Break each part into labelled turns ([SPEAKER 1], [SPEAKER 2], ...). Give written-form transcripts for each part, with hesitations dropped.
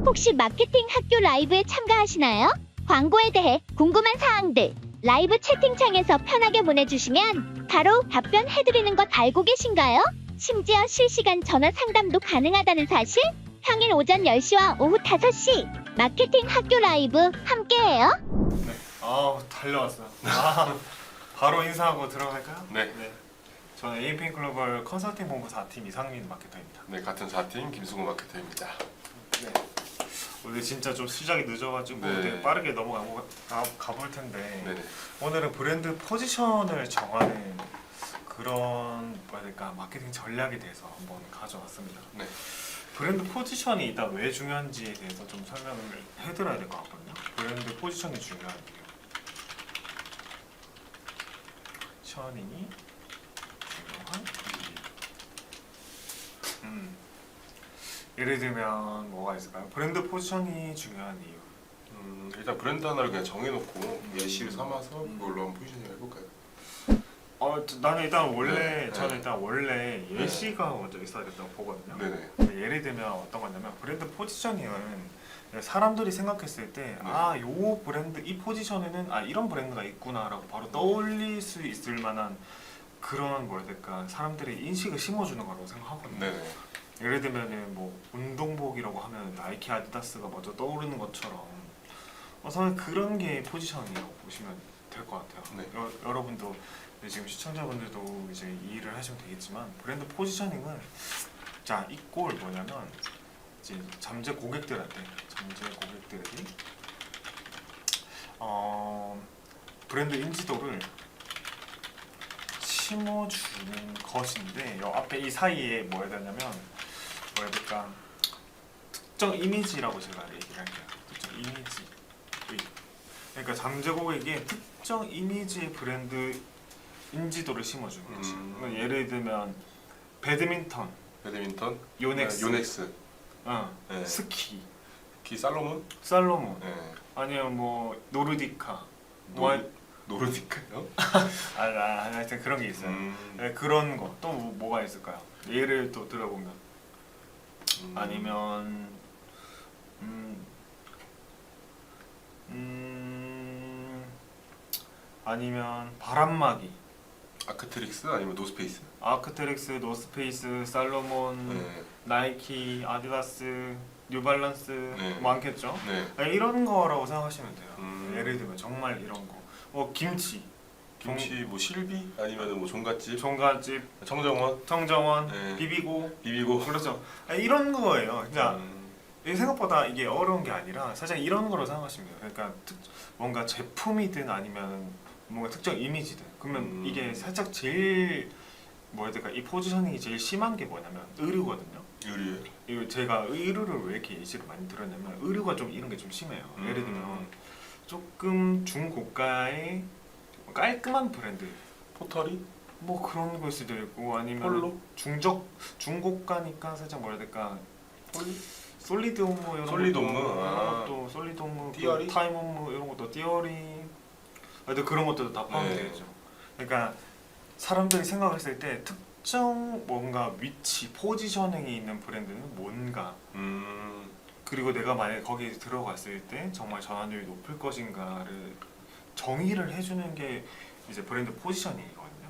[SPEAKER 1] 혹시 마케팅 학교 라이브에 참가하시나요? 광고에 대해 궁금한 사항들 라이브 채팅창에서 편하게 보내주시면 바로 답변해드리는 것 알고 계신가요? 심지어 실시간 전화 상담도 가능하다는 사실? 평일 오전 10시와 오후 5시 마케팅 학교 라이브 함께해요.
[SPEAKER 2] 네. 달려왔어요. 바로 인사하고 들어갈까요?
[SPEAKER 3] 네.
[SPEAKER 2] 저는 에이핑 글로벌 컨설팅 본부 4팀 이상민 마케터입니다.
[SPEAKER 3] 네, 같은 4팀 김승우 마케터입니다.
[SPEAKER 2] 네. 오늘 진짜 좀 시작이 늦어가지고
[SPEAKER 3] 네.
[SPEAKER 2] 되게 빠르게 가볼 텐데
[SPEAKER 3] 네네.
[SPEAKER 2] 오늘은 브랜드 포지션을 정하는 그런 뭐야 될까 마케팅 전략에 대해서 한번 가져왔습니다.
[SPEAKER 3] 네.
[SPEAKER 2] 브랜드 포지션이 일단 왜 중요한지에 대해서 좀 설명을 해드려야 될 것 같거든요. 브랜드 포지션이 중요한 이유. 포지셔닝이 중요한 이유. 예를 들면 뭐가 있을까요? 브랜드 포지션이 중요한 이유.
[SPEAKER 3] 일단 브랜드 하나를 그냥 정해놓고 예시를 삼아서 그걸로 한번 포지셔닝 해볼까요?
[SPEAKER 2] 나는 일단 원래
[SPEAKER 3] 네.
[SPEAKER 2] 일단 원래 예시가 먼저 있어야 된다고 보거든요.
[SPEAKER 3] 네네.
[SPEAKER 2] 예를 들면 어떤 거냐면 브랜드 포지셔닝은 사람들이 생각했을 때 요 브랜드 이 포지션에는 이런 브랜드가 있구나라고 바로 떠올릴 수 있을 만한 그런 뭐라 해야 될까 사람들의 인식을 심어주는 거라고 생각하거든요.
[SPEAKER 3] 네네.
[SPEAKER 2] 예를 들면은 뭐 운동복이라고 하면 나이키 아디다스가 먼저 떠오르는 것처럼 저는 그런 게 포지션이라고 보시면 될 것 같아요.
[SPEAKER 3] 네.
[SPEAKER 2] 여러분도 지금 시청자분들도 이제 이해를 하시면 되겠지만 브랜드 포지셔닝은 이 꼴 뭐냐면 이제 잠재 고객들이 브랜드 인지도를 심어주는 것인데 요 앞에 이 사이에 뭐 해야 되냐면 뭐 해야 될까 특정 이미지라고 제가 얘기를 할게요. 특정 이미지. 그러니까 잠재 고객에게 특정 이미지의 브랜드 인지도를 심어주는 거지. 그러니까 예를 들면 배드민턴, 요넥스,
[SPEAKER 3] 네.
[SPEAKER 2] 스키,
[SPEAKER 3] 살로몬,
[SPEAKER 2] 살로몬, 아니면 뭐 노르디카,
[SPEAKER 3] 노르디카요?
[SPEAKER 2] 하여튼 그런 게 있어요. 네, 그런 거 또 뭐가 있을까요? 예를 또 들어보면 아니면 아니면 바람막이,
[SPEAKER 3] 아크트릭스 아니면 노스페이스.
[SPEAKER 2] 아크테릭스, 노스페이스, 살로몬, 나이키, 아디다스, 뉴발란스 많겠죠?
[SPEAKER 3] 네.
[SPEAKER 2] 이런 거라고 생각하시면 돼요. 예를 들면 정말 이런 거. 김치,
[SPEAKER 3] 뭐 실비 아니면 뭐 종갓집,
[SPEAKER 2] 종갓집, 청정원, 비비고, 그렇죠. 이런 거예요. 진짜 생각보다 이게 어려운 게 아니라 살짝 이런 거로 생각하시면 돼요. 그러니까 뭔가 제품이든 아니면 뭔가 특정 이미지든 그러면 이게 살짝 제일 뭐야 될까 이 포지셔닝이 제일 심한 게 뭐냐면 의류거든요.
[SPEAKER 3] 의류.
[SPEAKER 2] 이거 제가 의류를 왜 이렇게 예시를 많이 들었냐면 의류가 좀 이런 게 좀 심해요. 예를 들면 조금 중고가의 깔끔한 브랜드,
[SPEAKER 3] 포털이?
[SPEAKER 2] 뭐 그런 걸 수도 있고 아니면
[SPEAKER 3] 폴로?
[SPEAKER 2] 중고가니까 살짝 뭐라 해야 될까 솔리드 홈모 이런
[SPEAKER 3] 솔리드
[SPEAKER 2] 것도,
[SPEAKER 3] 홈모,
[SPEAKER 2] 것도 솔리드 홈모,
[SPEAKER 3] 띠어리?
[SPEAKER 2] 타임 홈모 이런 것도 띠어리, 하여튼 그런 것들도 다 포함되겠죠. 그러니까 사람들이 생각했을 때 특정 뭔가 위치, 포지셔닝이 있는 브랜드는 뭔가 그리고 내가 만약에 거기에 들어갔을 때 정말 전환율이 높을 것인가를 정의를 해주는 게 이제 브랜드 포지셔닝이거든요.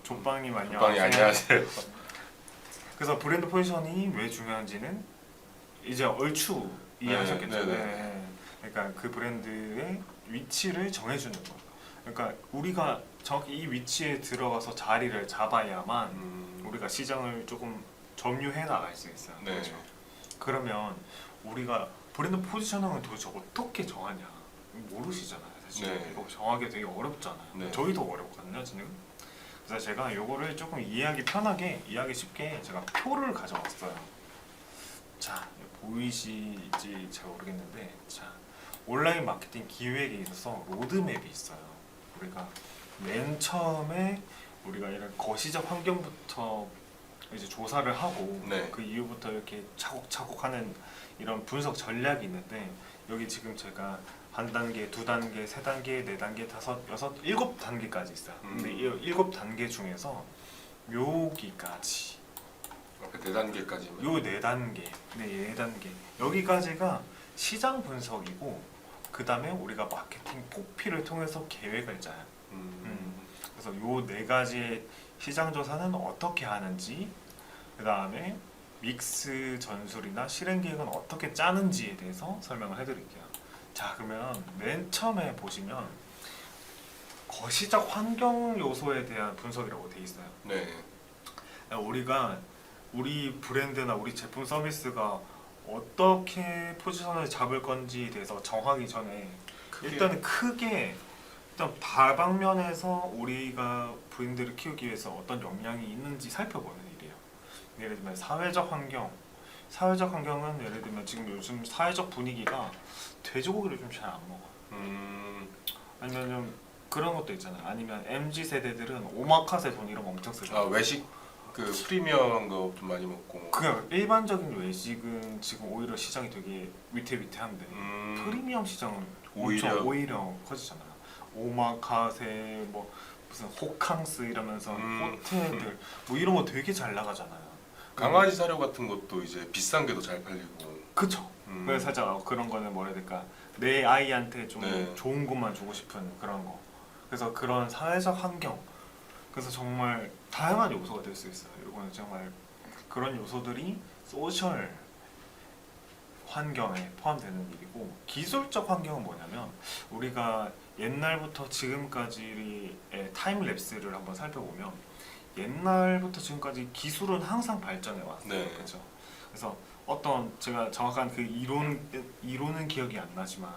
[SPEAKER 2] 족방님
[SPEAKER 3] 안녕하세요.
[SPEAKER 2] 그래서 브랜드 포지셔닝이 왜 중요한지는 이제 얼추 이해하셨겠죠.
[SPEAKER 3] 네.
[SPEAKER 2] 그러니까 그 브랜드의 위치를 정해주는 거. 그러니까 우리가 정확히 이 위치에 들어가서 자리를 잡아야만 우리가 시장을 조금 점유해 나갈 수 있어요.
[SPEAKER 3] 네.
[SPEAKER 2] 그렇죠? 그러면 우리가 브랜드 포지셔닝을 도대체 어떻게 정하냐 모르시잖아요. 사실
[SPEAKER 3] 네.
[SPEAKER 2] 이거 정하기 되게 어렵잖아요.
[SPEAKER 3] 네.
[SPEAKER 2] 저희도 어렵거든요, 지금. 그래서 제가 이거를 조금 이해하기 편하게, 이해하기 쉽게 제가 표를 가져왔어요. 자, 보이실지 잘 모르겠는데, 자, 온라인 마케팅 기획에 있어서 로드맵이 있어요. 우리가 맨 처음에 우리가 이런 거시적 환경부터 이제 조사를 하고 그 이후부터 이렇게 차곡차곡 하는 이런 분석 전략이 있는데 여기 지금 제가 한 단계, 두 단계, 세 단계, 네 단계, 다섯, 여섯, 일곱 단계까지 있어요. 근데 이 일곱 단계 중에서 여기까지
[SPEAKER 3] 앞에 4단계까지만.
[SPEAKER 2] 요 4단계, 네 4단계 여기까지가 시장 분석이고 그 다음에 우리가 마케팅 포피를 통해서 계획을 짜요. 그래서 요 4가지의 시장 조사는 어떻게 하는지, 그 다음에 믹스 전술이나 실행 계획은 어떻게 짜는지에 대해서 설명을 해드릴게요. 자, 그러면 맨 처음에 보시면 거시적 환경 요소에 대한 분석이라고 돼 있어요.
[SPEAKER 3] 네.
[SPEAKER 2] 우리가 우리 브랜드나 우리 제품 서비스가 어떻게 포지션을 잡을 건지에 대해서 정하기 전에 일단 크게 일단 다방면에서 우리가 브랜드를 키우기 위해서 어떤 역량이 있는지 살펴보는 일이에요. 예를 들면 사회적 환경, 사회적 환경은 예를 들면 지금 요즘 사회적 분위기가 돼지고기를 좀 잘 안 먹어요. 아니면 좀 그런 것도 있잖아요. 아니면 MZ 세대들은 오마카세 돈 이런 거 엄청 쓰죠.
[SPEAKER 3] 아 외식 그 프리미엄한 거 좀 많이 먹고.
[SPEAKER 2] 그냥 일반적인 외식은 지금 오히려 시장이 되게 위태위태한데 프리미엄 시장은 오히려 커지잖아요. 오마카세 뭐 무슨 호캉스 이러면서 호텔들 뭐 이런 거 되게 잘 나가잖아요.
[SPEAKER 3] 강아지 사료 같은 것도 이제 비싼 게 더 잘 팔리고.
[SPEAKER 2] 그쵸. 그래서 살짝 그런 거는 뭐라 해야 될까, 내 아이한테 좀
[SPEAKER 3] 네.
[SPEAKER 2] 좋은 것만 주고 싶은 그런 거. 그래서 그런 사회적 환경, 그래서 정말 다양한 요소가 될 수 있어요. 이거는 정말 그런 요소들이 소셜 환경에 포함되는 일이고, 기술적 환경은 뭐냐면 우리가 옛날부터 지금까지의 타임랩스를 한번 살펴보면 옛날부터 지금까지 기술은 항상 발전해 왔어요.
[SPEAKER 3] 네.
[SPEAKER 2] 그렇죠. 그래서 어떤 제가 정확한 그 이론은 기억이 안 나지만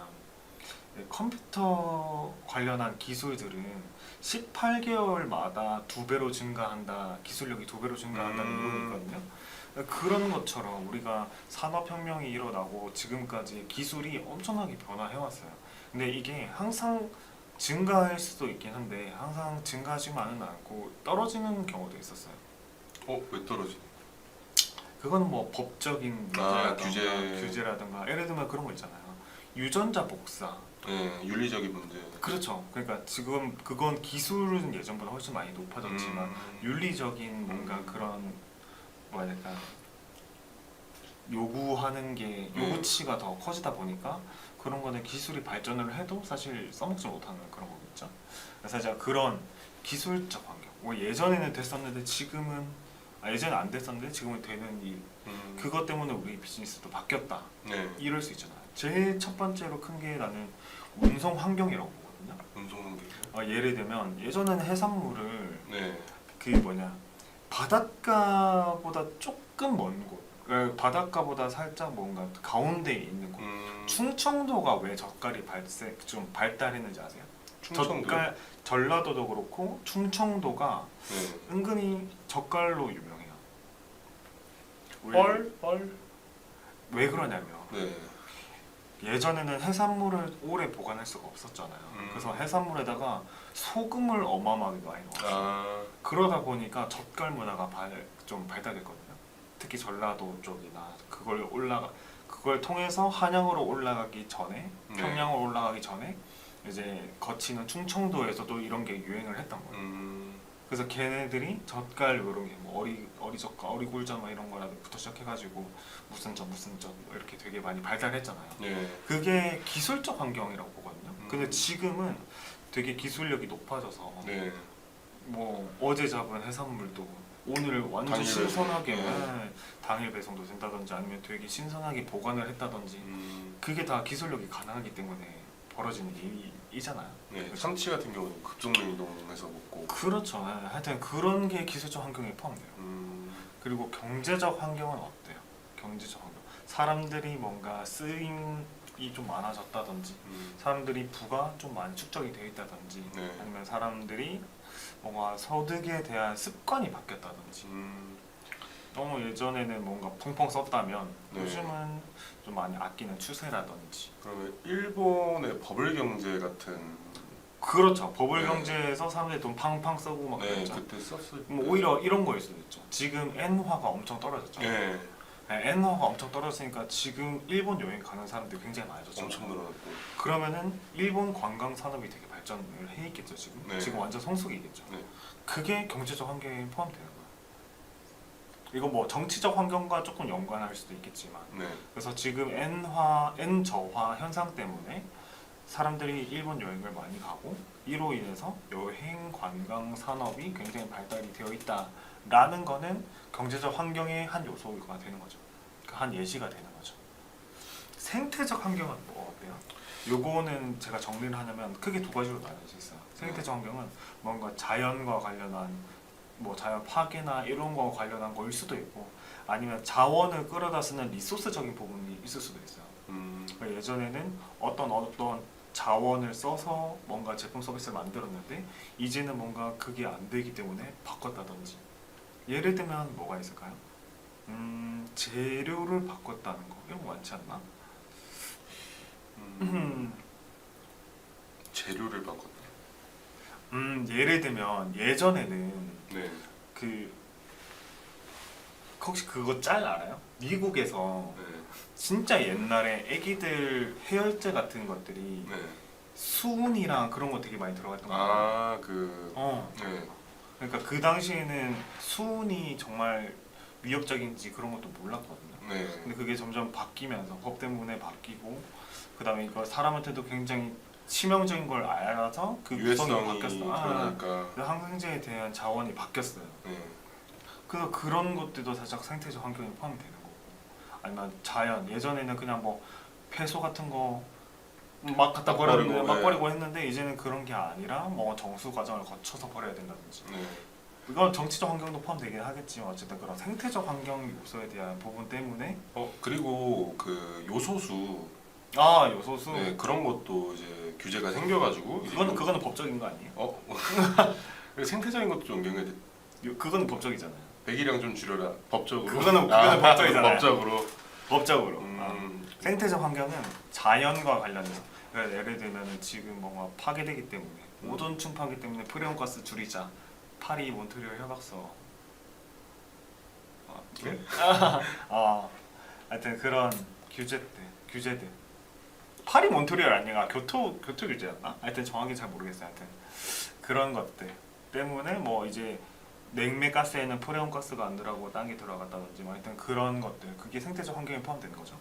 [SPEAKER 2] 컴퓨터 관련한 기술들은 18개월마다 2배로 증가한다, 기술력이 2배로 증가한다는 이론이 있거든요. 그런 것처럼 우리가 산업혁명이 일어나고 지금까지 기술이 엄청나게 변화해왔어요. 근데 이게 항상 증가할 수도 있긴 한데 항상 증가하지만은 않고 떨어지는 경우도 있었어요.
[SPEAKER 3] 왜 떨어지?
[SPEAKER 2] 그건 뭐 법적인 문제라든가
[SPEAKER 3] 규제.
[SPEAKER 2] 규제라든가, 예를 들면 그런 거 있잖아요. 유전자 복사.
[SPEAKER 3] 네, 윤리적인 문제.
[SPEAKER 2] 그렇죠. 그러니까 지금 그건 기술은 예전보다 훨씬 많이 높아졌지만 윤리적인 뭔가 그런 뭐야 될까, 요구하는 게 요구치가 더 커지다 보니까 그런 거는 기술이 발전을 해도 사실 써먹지 못하는 그런 거겠죠. 그래서 제가 그런 기술적 환경, 뭐 예전에는 됐었는데 지금은 예전에 안 됐었는데 지금은 되는 일, 그것 때문에 우리 비즈니스도 바뀌었다,
[SPEAKER 3] 네.
[SPEAKER 2] 이럴 수 있잖아요. 제일 첫 번째로 큰 게 나는 운송 환경이라고 보거든요.
[SPEAKER 3] 운송 환경.
[SPEAKER 2] 예를 들면 예전에는 해산물을
[SPEAKER 3] 네.
[SPEAKER 2] 그 뭐냐, 바닷가보다 조금 먼 곳, 바닷가보다 살짝 뭔가 가운데에 있는 곳, 충청도가 왜 젓갈이 좀 발달했는지 아세요?
[SPEAKER 3] 충청도.
[SPEAKER 2] 젓갈, 전라도도 그렇고 충청도가
[SPEAKER 3] 네.
[SPEAKER 2] 은근히 젓갈로 유명해요.
[SPEAKER 3] 뻘?
[SPEAKER 2] 왜 그러냐면
[SPEAKER 3] 네.
[SPEAKER 2] 예전에는 해산물을 오래 보관할 수가 없었잖아요. 그래서 해산물에다가 소금을 어마어마하게 많이 넣었어요. 그러다 보니까 젓갈 문화가 좀 발달됐거든요. 특히 전라도 쪽이나 그걸 통해서 한양으로 올라가기 전에,
[SPEAKER 3] 네.
[SPEAKER 2] 평양으로 올라가기 전에 이제 거치는 충청도에서도 이런 게 유행을 했던 거예요. 그래서 걔네들이 젓갈 이런 게 뭐 어리젓갈, 어리굴젓 뭐 이런 거부터 시작해가지고 무슨 젓 뭐 이렇게 되게 많이 발달했잖아요.
[SPEAKER 3] 네.
[SPEAKER 2] 그게 기술적 환경이라고 보거든요. 근데 지금은 되게 기술력이 높아져서
[SPEAKER 3] 네.
[SPEAKER 2] 뭐 어제 잡은 해산물도 오늘 완전
[SPEAKER 3] 당일
[SPEAKER 2] 신선하게
[SPEAKER 3] 배송.
[SPEAKER 2] 당일 배송도 된다든지 아니면 되게 신선하게 보관을 했다든지, 그게 다 기술력이 가능하기 때문에 벌어지는 일이잖아요.
[SPEAKER 3] 네.
[SPEAKER 2] 그렇죠?
[SPEAKER 3] 참치 같은 경우는 급속냉 이동해서 먹고.
[SPEAKER 2] 그렇죠. 하여튼 그런 게 기술적 환경에 포함돼요. 그리고 경제적 환경은 어때요? 경제적 환경, 사람들이 뭔가 쓰임이 좀 많아졌다든지, 사람들이 부가 좀 많이 축적이 되어 있다든지,
[SPEAKER 3] 네.
[SPEAKER 2] 아니면 사람들이 뭔가 소득에 대한 습관이 바뀌었다든지, 너무 예전에는 뭔가 펑펑 썼다면
[SPEAKER 3] 네.
[SPEAKER 2] 요즘은 좀 많이 아끼는 추세라든지.
[SPEAKER 3] 그러면 일본의 버블 경제 같은.
[SPEAKER 2] 그렇죠. 버블
[SPEAKER 3] 네.
[SPEAKER 2] 경제에서 사람들이 돈 팡팡 쓰고 막
[SPEAKER 3] 네.
[SPEAKER 2] 그랬죠.
[SPEAKER 3] 그때 썼을 때.
[SPEAKER 2] 뭐 오히려 이런 거일 수도 있죠. 지금 엔화가 엄청 떨어졌잖아요.
[SPEAKER 3] 네.
[SPEAKER 2] 엔화가 엄청 떨어졌으니까 지금 일본 여행 가는 사람들이 굉장히 많아졌죠.
[SPEAKER 3] 엄청 늘어났고.
[SPEAKER 2] 그러면은 일본 관광 산업이 되게 발전을 해 있겠죠. 지금
[SPEAKER 3] 네.
[SPEAKER 2] 지금 완전 성숙이겠죠.
[SPEAKER 3] 네.
[SPEAKER 2] 그게 경제적 환경에 포함되는 거예요. 이거 뭐 정치적 환경과 조금 연관할 수도 있겠지만
[SPEAKER 3] 네.
[SPEAKER 2] 그래서 지금 N저화 현상 때문에 사람들이 일본 여행을 많이 가고 이로 인해서 여행 관광 산업이 굉장히 발달이 되어 있다라는 거는 경제적 환경의 한 요소가 되는 거죠. 그러니까 한 예시가 되는 거죠. 생태적 환경은 뭐 어때요? 요거는 제가 정리를 하냐면 크게 두 가지로 나눌 수 있어요. 생태적 환경은 뭔가 자연과 관련한 뭐 자연 파괴나 이런 거와 관련한 거일 수도 있고 아니면 자원을 끌어다 쓰는 리소스적인 부분이 있을 수도 있어요. 그러니까 예전에는 어떤 자원을 써서 뭔가 제품 서비스를 만들었는데 이제는 뭔가 그게 안 되기 때문에 바꿨다든지 예를 들면 뭐가 있을까요? 재료를 바꿨다는 거 이런 거 많지 않나?
[SPEAKER 3] 재료를 바꿨다.
[SPEAKER 2] 예를 들면 예전에는
[SPEAKER 3] 네.
[SPEAKER 2] 그 혹시 그거 짤 알아요? 미국에서
[SPEAKER 3] 네.
[SPEAKER 2] 진짜 옛날에 애기들 해열제 같은 것들이
[SPEAKER 3] 네.
[SPEAKER 2] 수은이랑 그런 거 되게 많이 들어갔던 거예요.
[SPEAKER 3] 아, 그. 네.
[SPEAKER 2] 그러니까 그 당시에는 수은이 정말 위협적인지 그런 것도 몰랐거든요.
[SPEAKER 3] 네.
[SPEAKER 2] 근데 그게 점점 바뀌면서 법 때문에 바뀌고 그다음에 이거 사람한테도 굉장히 치명적인 걸 알아서 그 유성이
[SPEAKER 3] 유해성이
[SPEAKER 2] 바뀌었어.
[SPEAKER 3] 그러니까.
[SPEAKER 2] 그 항생제에 대한 자원이 바뀌었어요.
[SPEAKER 3] 네.
[SPEAKER 2] 그래서 그런 것들도 살짝 생태적 환경에 포함이 되는 거고 아니면 자연 예전에는 그냥 뭐 폐소 같은 거 막 갖다
[SPEAKER 3] 막
[SPEAKER 2] 버렸는데
[SPEAKER 3] 버리고,
[SPEAKER 2] 막
[SPEAKER 3] 네.
[SPEAKER 2] 버리고 했는데 이제는 그런 게 아니라 뭐 정수 과정을 거쳐서 버려야 된다든지
[SPEAKER 3] 네.
[SPEAKER 2] 이건 정치적 환경도 포함되긴 하겠지만 어쨌든 그런 생태적 환경 요소에 대한 부분 때문에
[SPEAKER 3] 그리고 그 요소수.
[SPEAKER 2] 요소수
[SPEAKER 3] 네, 그런 것도 이제 규제가 생겨가지고.
[SPEAKER 2] 그거는 법적인 거 아니에요?
[SPEAKER 3] 그리고 생태적인 것도 좀 연결돼.
[SPEAKER 2] 그거는 법적이잖아요.
[SPEAKER 3] 배기량 좀 줄여라. 법적으로.
[SPEAKER 2] 그거는 법적이잖아요.
[SPEAKER 3] 법적으로.
[SPEAKER 2] 법적으로
[SPEAKER 3] 음.
[SPEAKER 2] 생태적 환경은 자연과 관련해서 그러니까 예를 들면 지금 뭔가 파괴되기 때문에 오존층 파괴 때문에 프레온가스 줄이자 파리 몬트리올 협약서
[SPEAKER 3] 네?
[SPEAKER 2] 하여튼 그런 규제들 파리 몬트리올 아니가 교토 규제였나? 하여튼 정확히 잘 모르겠어요. 하여튼 그런 것들 때문에 뭐 이제 냉매 가스에는 프레온 가스가 안 들어가고 딴 게 들어갔다든지 뭐 하여튼 그런 것들 그게 생태적 환경에 포함되는 거죠.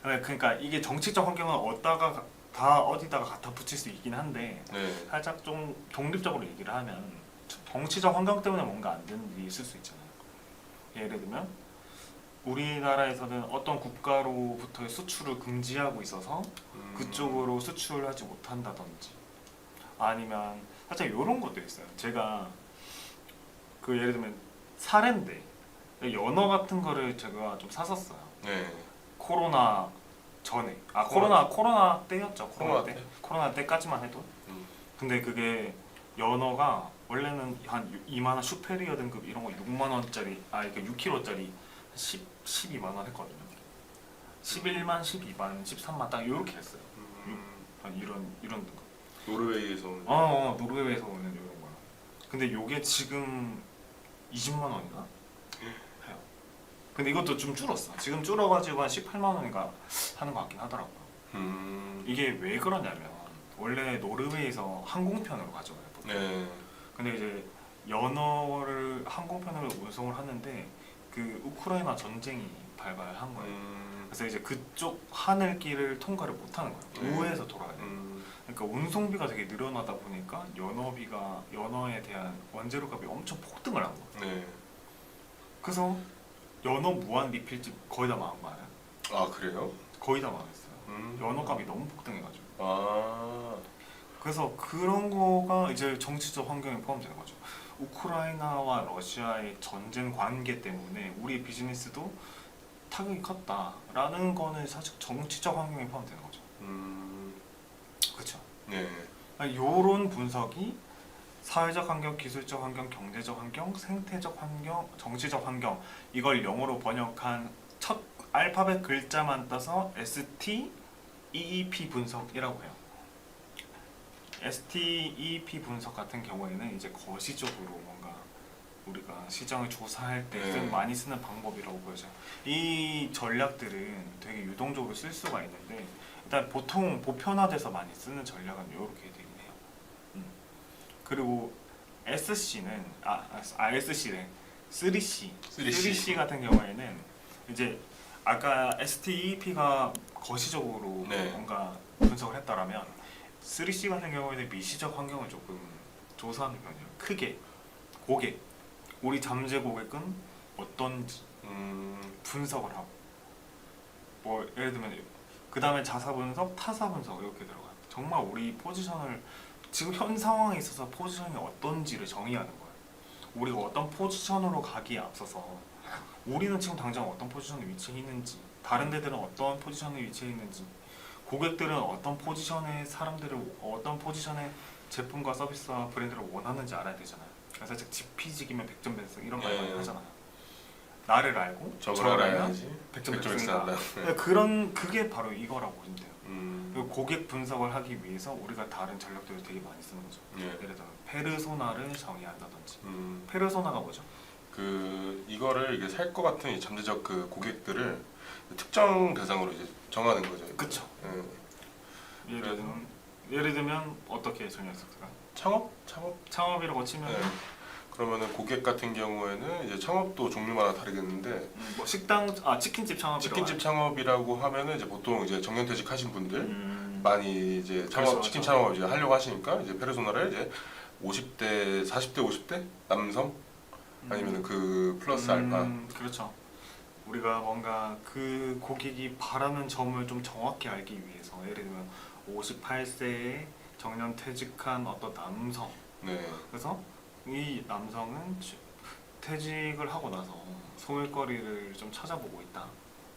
[SPEAKER 2] 그러니까 이게 정치적 환경은 어디다가 갖다 붙일 수 있긴 한데
[SPEAKER 3] 네.
[SPEAKER 2] 살짝 좀 독립적으로 얘기를 하면 정치적 환경 때문에 뭔가 안 되는 일이 있을 수 있잖아요. 예를 들면 우리나라에서는 어떤 국가로부터의 수출을 금지하고 있어서 그쪽으로 수출하지 못한다든지 아니면 살짝 이런 것도 있어요. 제가 그 예를 들면 사례인데 연어 같은 거를 제가 좀 샀었어요.
[SPEAKER 3] 네.
[SPEAKER 2] 코로나 전에 코로나 때였죠. 코로나 때까지만 해도. 근데 그게 연어가 원래는 한 2만 원 슈페리어 등급 이런 거 6만 원짜리 이게 6kg짜리 12만 원 했거든요. 11만, 12만, 13만 딱 이렇게 했어요. 한 이런 등급.
[SPEAKER 3] 노르웨이에서 오는.
[SPEAKER 2] 노르웨이에서 오는 이런 거야. 근데 요게 지금 20만 원인가 해요. 근데 이것도 좀 줄었어. 지금 줄어가지고 한 18만 원인가 하는 것 같긴 하더라고요. 이게 왜 그러냐면 원래 노르웨이에서 항공편으로 가져가요. 보통.
[SPEAKER 3] 네.
[SPEAKER 2] 근데 이제 연어를 항공편으로 운송을 하는데 그 우크라이나 전쟁이 발발한 거예요. 그래서 이제 그쪽 하늘길을 통과를 못하는 거예요. 우회해서 돌아야 돼요. 그러니까 운송비가 되게 늘어나다 보니까 연어에 대한 원재료값이 엄청 폭등을 한 거예요.
[SPEAKER 3] 네.
[SPEAKER 2] 그래서 연어 무한 리필집 거의 다 망한 거 알아요?
[SPEAKER 3] 아, 그래요?
[SPEAKER 2] 거의 다 망했어요. 연어값이 너무 폭등해가지고.
[SPEAKER 3] 아.
[SPEAKER 2] 그래서 그런 거가 이제 정치적 환경에 포함되는 거죠. 우크라이나와 러시아의 전쟁 관계 때문에 우리 비즈니스도 타격이 컸다라는 거는 사실 정치적 환경에 포함되는 거죠. 그렇죠.
[SPEAKER 3] 네.
[SPEAKER 2] 요런 분석이 사회적 환경, 기술적 환경, 경제적 환경, 생태적 환경, 정치적 환경 이걸 영어로 번역한 첫 알파벳 글자만 따서 STEEP 분석이라고 해요. STEP 분석 같은 경우에는 이제 거시적으로 뭔가 우리가 시장을 조사할 때 많이 쓰는 방법이라고 보여져요. 이 전략들은 되게 유동적으로 쓸 수가 있는데 일단 보통 보편화돼서 많이 쓰는 전략은 이렇게 되긴 해요. 그리고 SC는 SC래 3C
[SPEAKER 3] 3C.
[SPEAKER 2] 3C 같은 경우에는 이제 아까 STEP가 거시적으로
[SPEAKER 3] 네.
[SPEAKER 2] 뭔가 분석을 했다라면 3C 같은 경우에는 미시적 환경을 조금 조사하는 편이에요. 크게 고객, 우리 잠재 고객은 어떤지 분석을 하고, 뭐 예를 들면 그 다음에 자사 분석, 타사 분석 이렇게 들어가요. 정말 우리 포지션을 지금 현 상황에 있어서 포지션이 어떤지를 정의하는 거예요. 우리가 어떤 포지션으로 가기에 앞서서 우리는 지금 당장 어떤 포지션에 위치해 있는지, 다른 데들은 어떤 포지션에 위치해 있는지, 고객들은 어떤 포지션의 사람들을 어떤 포지션의 제품과 서비스와 브랜드를 원하는지 알아야 되잖아요. 그래서 즉 지피지기면 백전백승 이런 말 많이
[SPEAKER 3] 예.
[SPEAKER 2] 하잖아요. 나를 알고
[SPEAKER 3] 저걸
[SPEAKER 2] 알면
[SPEAKER 3] 알아야지
[SPEAKER 2] 백전백승이다.
[SPEAKER 3] 백전백승한다.
[SPEAKER 2] 그런 그게 바로 이거라고 보시면 돼요.
[SPEAKER 3] 음.
[SPEAKER 2] 그리고 고객 분석을 하기 위해서 우리가 다른 전략들을 되게 많이 쓰는 거죠.
[SPEAKER 3] 예.
[SPEAKER 2] 예를 들어 페르소나를 정의한다든지.
[SPEAKER 3] 음.
[SPEAKER 2] 페르소나가 뭐죠?
[SPEAKER 3] 그 이거를 이게 살 것 같은 이 잠재적 그 고객들을 특정 대상으로 이제 정하는 거죠.
[SPEAKER 2] 그쵸.
[SPEAKER 3] 예.
[SPEAKER 2] 예를 들면 어떻게 정의했을까요?
[SPEAKER 3] 창업?
[SPEAKER 2] 창업이라고 치면
[SPEAKER 3] 네. 그러면은 고객 같은 경우에는 이제 창업도 종류마다 다르겠는데
[SPEAKER 2] 뭐 식당, 치킨집 창업이라고
[SPEAKER 3] 치킨집 창업이라고 하면은 이제 보통 이제 정년퇴직 하신 분들
[SPEAKER 2] 음.
[SPEAKER 3] 많이 이제 창업
[SPEAKER 2] 그렇죠,
[SPEAKER 3] 치킨
[SPEAKER 2] 그렇죠.
[SPEAKER 3] 창업 이제 하려고 하시니까 이제 페르소나를 이제 50대, 40대, 50대 남성 아니면은 그 플러스 알파.
[SPEAKER 2] 그렇죠. 우리가 뭔가 그 고객이 바라는 점을 좀 정확히 알기 위해서, 예를 들면 58세에 정년 퇴직한 어떤 남성,
[SPEAKER 3] 네.
[SPEAKER 2] 그래서 이 남성은 퇴직을 하고 나서 소일거리를 좀 찾아보고 있다,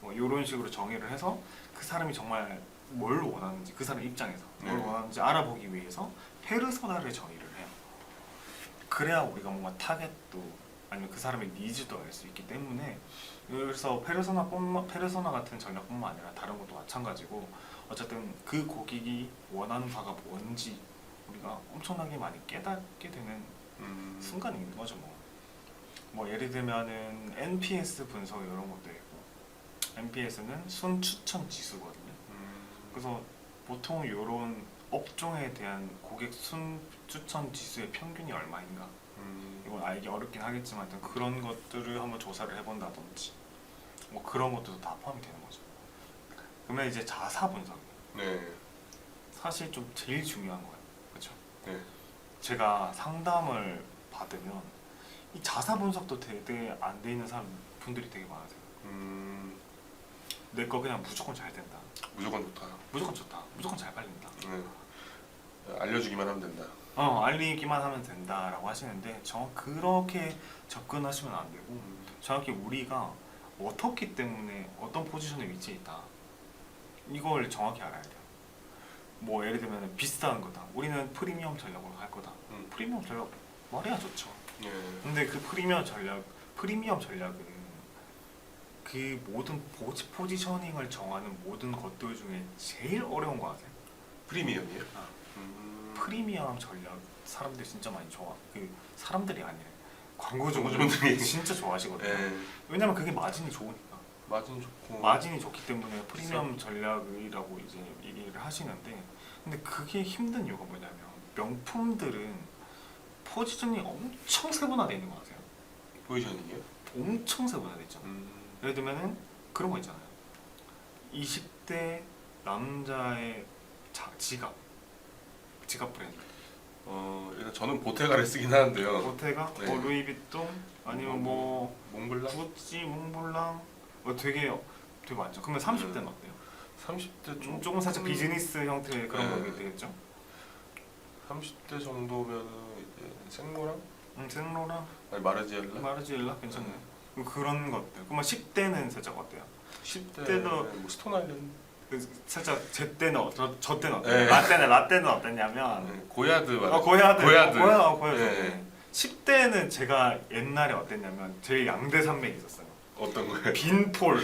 [SPEAKER 2] 뭐 이런 식으로 정의를 해서 그 사람이 정말 뭘 원하는지, 그 사람 입장에서 뭘
[SPEAKER 3] 네.
[SPEAKER 2] 원하는지 알아보기 위해서 페르소나를 정의를 해요. 그래야 우리가 뭔가 타겟도 아니면 그 사람의 니즈도 알 수 있기 때문에, 그래서 페르소나 같은 전략뿐만 아니라 다른 것도 마찬가지고, 어쨌든 그 고객이 원하는 바가 뭔지 우리가 엄청나게 많이 깨닫게 되는 순간이 있는 거죠. 뭐 예를 들면은 NPS 분석 이런 것도 있고, NPS는 순 추천 지수거든요. 그래서 보통 이런 업종에 대한 고객 순 추천 지수의 평균이 얼마인가, 이건 알기 어렵긴 하겠지만 하여튼 그런 것들을 한번 조사를 해본다든지, 뭐 그런 것들도 다 포함이 되는 거죠. 그러면 이제 자사 분석,
[SPEAKER 3] 네.
[SPEAKER 2] 사실 좀 제일 중요한 거예요. 그렇죠?
[SPEAKER 3] 네.
[SPEAKER 2] 제가 상담을 받으면 이 자사 분석도 되게 안 돼 있는 분들이 되게 많으세요. 내 거 그냥 무조건 잘 된다,
[SPEAKER 3] 무조건 좋다.
[SPEAKER 2] 무조건 좋다, 무조건 잘 팔린다,
[SPEAKER 3] 네. 알려주기만 하면 된다.
[SPEAKER 2] 알리기만 하면 된다라고 하시는데, 그렇게 접근하시면 안 되고, 정확히 우리가 어떻기 때문에 어떤 포지션에 위치해 있다, 이걸 정확히 알아야 돼요. 뭐 예를 들면 비싼 거다, 우리는 프리미엄 전략으로 갈 거다. 프리미엄 전략 말해야 좋죠.
[SPEAKER 3] 예.
[SPEAKER 2] 근데 그 프리미엄 전략은 그 모든 포지셔닝을 정하는 모든 것들 중에 제일 어려운 거 아세요?
[SPEAKER 3] 프리미엄이에요?
[SPEAKER 2] 프리미엄 전략 사람들 진짜 많이 좋아. 그 사람들이 아니래, 광고주분들이
[SPEAKER 3] 광고주분들이
[SPEAKER 2] 진짜 좋아하시거든요.
[SPEAKER 3] 예.
[SPEAKER 2] 왜냐면 그게 마진이 좋으니까.
[SPEAKER 3] 마진 좋고.
[SPEAKER 2] 마진이 좋기 때문에 프리미엄 전략이라고 이제 얘기를 하시는데, 근데 그게 힘든 이유가 뭐냐면, 명품들은 포지션이 엄청 세분화되어 있는 거 아세요?
[SPEAKER 3] 포지셔닝이요?
[SPEAKER 2] 엄청 세분화되어 있잖아요. 예를 들면은 그런 거 있잖아요. 20대 남자의 지갑 브랜드.
[SPEAKER 3] 일단 저는 보테가를 쓰긴 하는데요.
[SPEAKER 2] 보테가,
[SPEAKER 3] 네.
[SPEAKER 2] 뭐 루이비통, 아니면 뭐
[SPEAKER 3] 몽블랑?
[SPEAKER 2] 구찌, 몽블랑, 되게 많죠. 그러면 30대는 어때요?
[SPEAKER 3] 30대
[SPEAKER 2] 조금 살짝 비즈니스 형태의 그런
[SPEAKER 3] 네.
[SPEAKER 2] 거게 되겠죠?
[SPEAKER 3] 30대 정도면은 이제 생로랑?
[SPEAKER 2] 생로랑,
[SPEAKER 3] 아니 마르지엘라?
[SPEAKER 2] 마르지엘라 괜찮네. 그런 것들. 그러면 10대는 살짝 어때요?
[SPEAKER 3] 10대는 뭐 스톤 아일랜드?
[SPEAKER 2] 살짝 제 때는 저 때는
[SPEAKER 3] 네.
[SPEAKER 2] 어때요? 라떼는 어땠냐면,
[SPEAKER 3] 네, 고야드
[SPEAKER 2] 고야드.
[SPEAKER 3] 고야드.
[SPEAKER 2] 네. 10대는 제가 옛날에 어땠냐면 제일 양대 산맥이 있었어요.
[SPEAKER 3] 어떤 거예요?
[SPEAKER 2] 빈폴,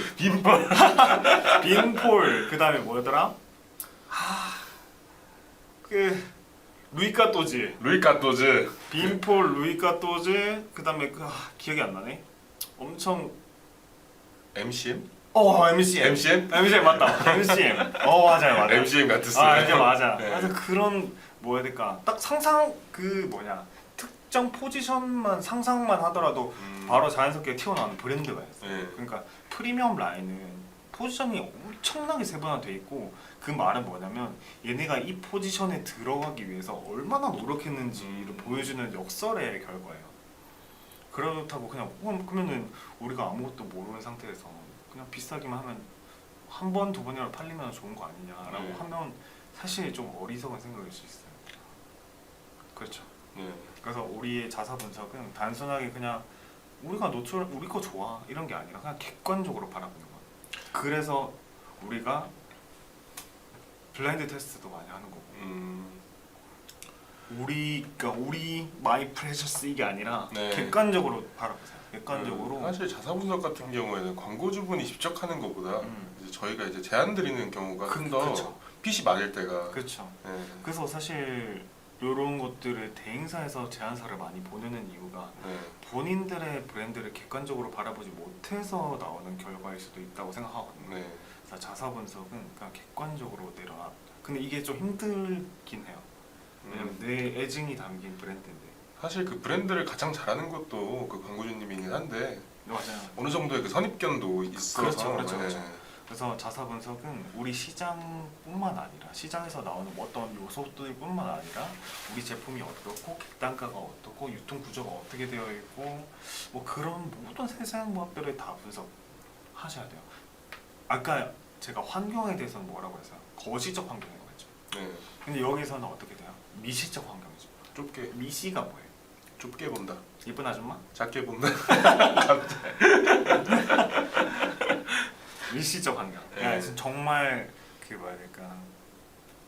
[SPEAKER 2] 그다음에 뭐였더라? 그 루이카토즈,
[SPEAKER 3] 루이 카토즈.
[SPEAKER 2] 빈폴, 루이카토즈, 그다음에 기억이 안 나네. 엄청
[SPEAKER 3] MCM?
[SPEAKER 2] MCM 맞다. MCM. 맞아요.
[SPEAKER 3] MCM 같았어요.
[SPEAKER 2] 이제 맞아.
[SPEAKER 3] 네.
[SPEAKER 2] 그래서 그런 뭐야 될까? 딱 상상 그 뭐냐 특정 포지션만 상상만 하더라도 바로 자연스럽게 튀어나오는 브랜드가 있어요.
[SPEAKER 3] 네.
[SPEAKER 2] 그러니까 프리미엄 라인은 포지션이 엄청나게 세분화돼 있고 그 말은 뭐냐면 얘네가 이 포지션에 들어가기 위해서 얼마나 노력했는지를 보여주는 역설의 결과예요. 그렇다고 그냥 그러면은 우리가 아무것도 모르는 상태에서 그냥 비싸기만 하면 한 번, 두 번이라도 팔리면 좋은 거 아니냐라고
[SPEAKER 3] 네.
[SPEAKER 2] 하면 사실 좀 어리석은 생각일 수 있어요. 그렇죠.
[SPEAKER 3] 네.
[SPEAKER 2] 그래서 우리의 자사 분석은 단순하게 그냥 우리가 노출 우리 거 좋아 이런 게 아니라 그냥 객관적으로 바라보는 거야. 그래서 우리가 블라인드 테스트도 많이 하는 거고 우리 마이 프레셔스 이게 아니라
[SPEAKER 3] 네.
[SPEAKER 2] 객관적으로 바라보세요. 객관적으로
[SPEAKER 3] 사실 자사 분석 같은 경우에는 광고주분이 직접 하는 것보다
[SPEAKER 2] 음.
[SPEAKER 3] 이제 저희가 이제 제안 드리는 경우가 더
[SPEAKER 2] 그쵸.
[SPEAKER 3] 핏이 맞을 때가
[SPEAKER 2] 그렇죠.
[SPEAKER 3] 네.
[SPEAKER 2] 그래서 사실 이런 것들을 대행사에서 제안사를 많이 보내는 이유가
[SPEAKER 3] 네.
[SPEAKER 2] 본인들의 브랜드를 객관적으로 바라보지 못해서 나오는 결과일 수도 있다고 생각하거든요.
[SPEAKER 3] 네.
[SPEAKER 2] 그래서 자사 분석은 그냥 객관적으로 내려놔. 근데 이게 좀 힘들긴 해요. 왜냐면 내 애증이 담긴 브랜드인데.
[SPEAKER 3] 사실 그 브랜드를 가장 잘하는 것도 그 광고주님이긴 한데
[SPEAKER 2] 맞아요.
[SPEAKER 3] 어느 정도의 그 선입견도 있어서
[SPEAKER 2] 그렇죠, 그렇죠,
[SPEAKER 3] 네.
[SPEAKER 2] 그렇죠. 그래서 자사 분석은 우리 시장뿐만 아니라 시장에서 나오는 어떤 요소들뿐만 아니라 우리 제품이 어떻고 객단가가 어떻고 유통 구조가 어떻게 되어 있고 뭐 그런 모든 세세한 것들을 다 분석하셔야 돼요. 아까 제가 환경에 대해서는 뭐라고 했어요? 거시적 환경이라고 했죠.
[SPEAKER 3] 네.
[SPEAKER 2] 근데 여기서는 어떻게 돼요? 미시적 환경이죠.
[SPEAKER 3] 좁게
[SPEAKER 2] 미시가 뭐예요?
[SPEAKER 3] 좁게 본다.
[SPEAKER 2] 이쁜 아줌마?
[SPEAKER 3] 작게 본다.
[SPEAKER 2] 미시적 환경.
[SPEAKER 3] 네.
[SPEAKER 2] 그러니까 정말 그 뭐야 될까?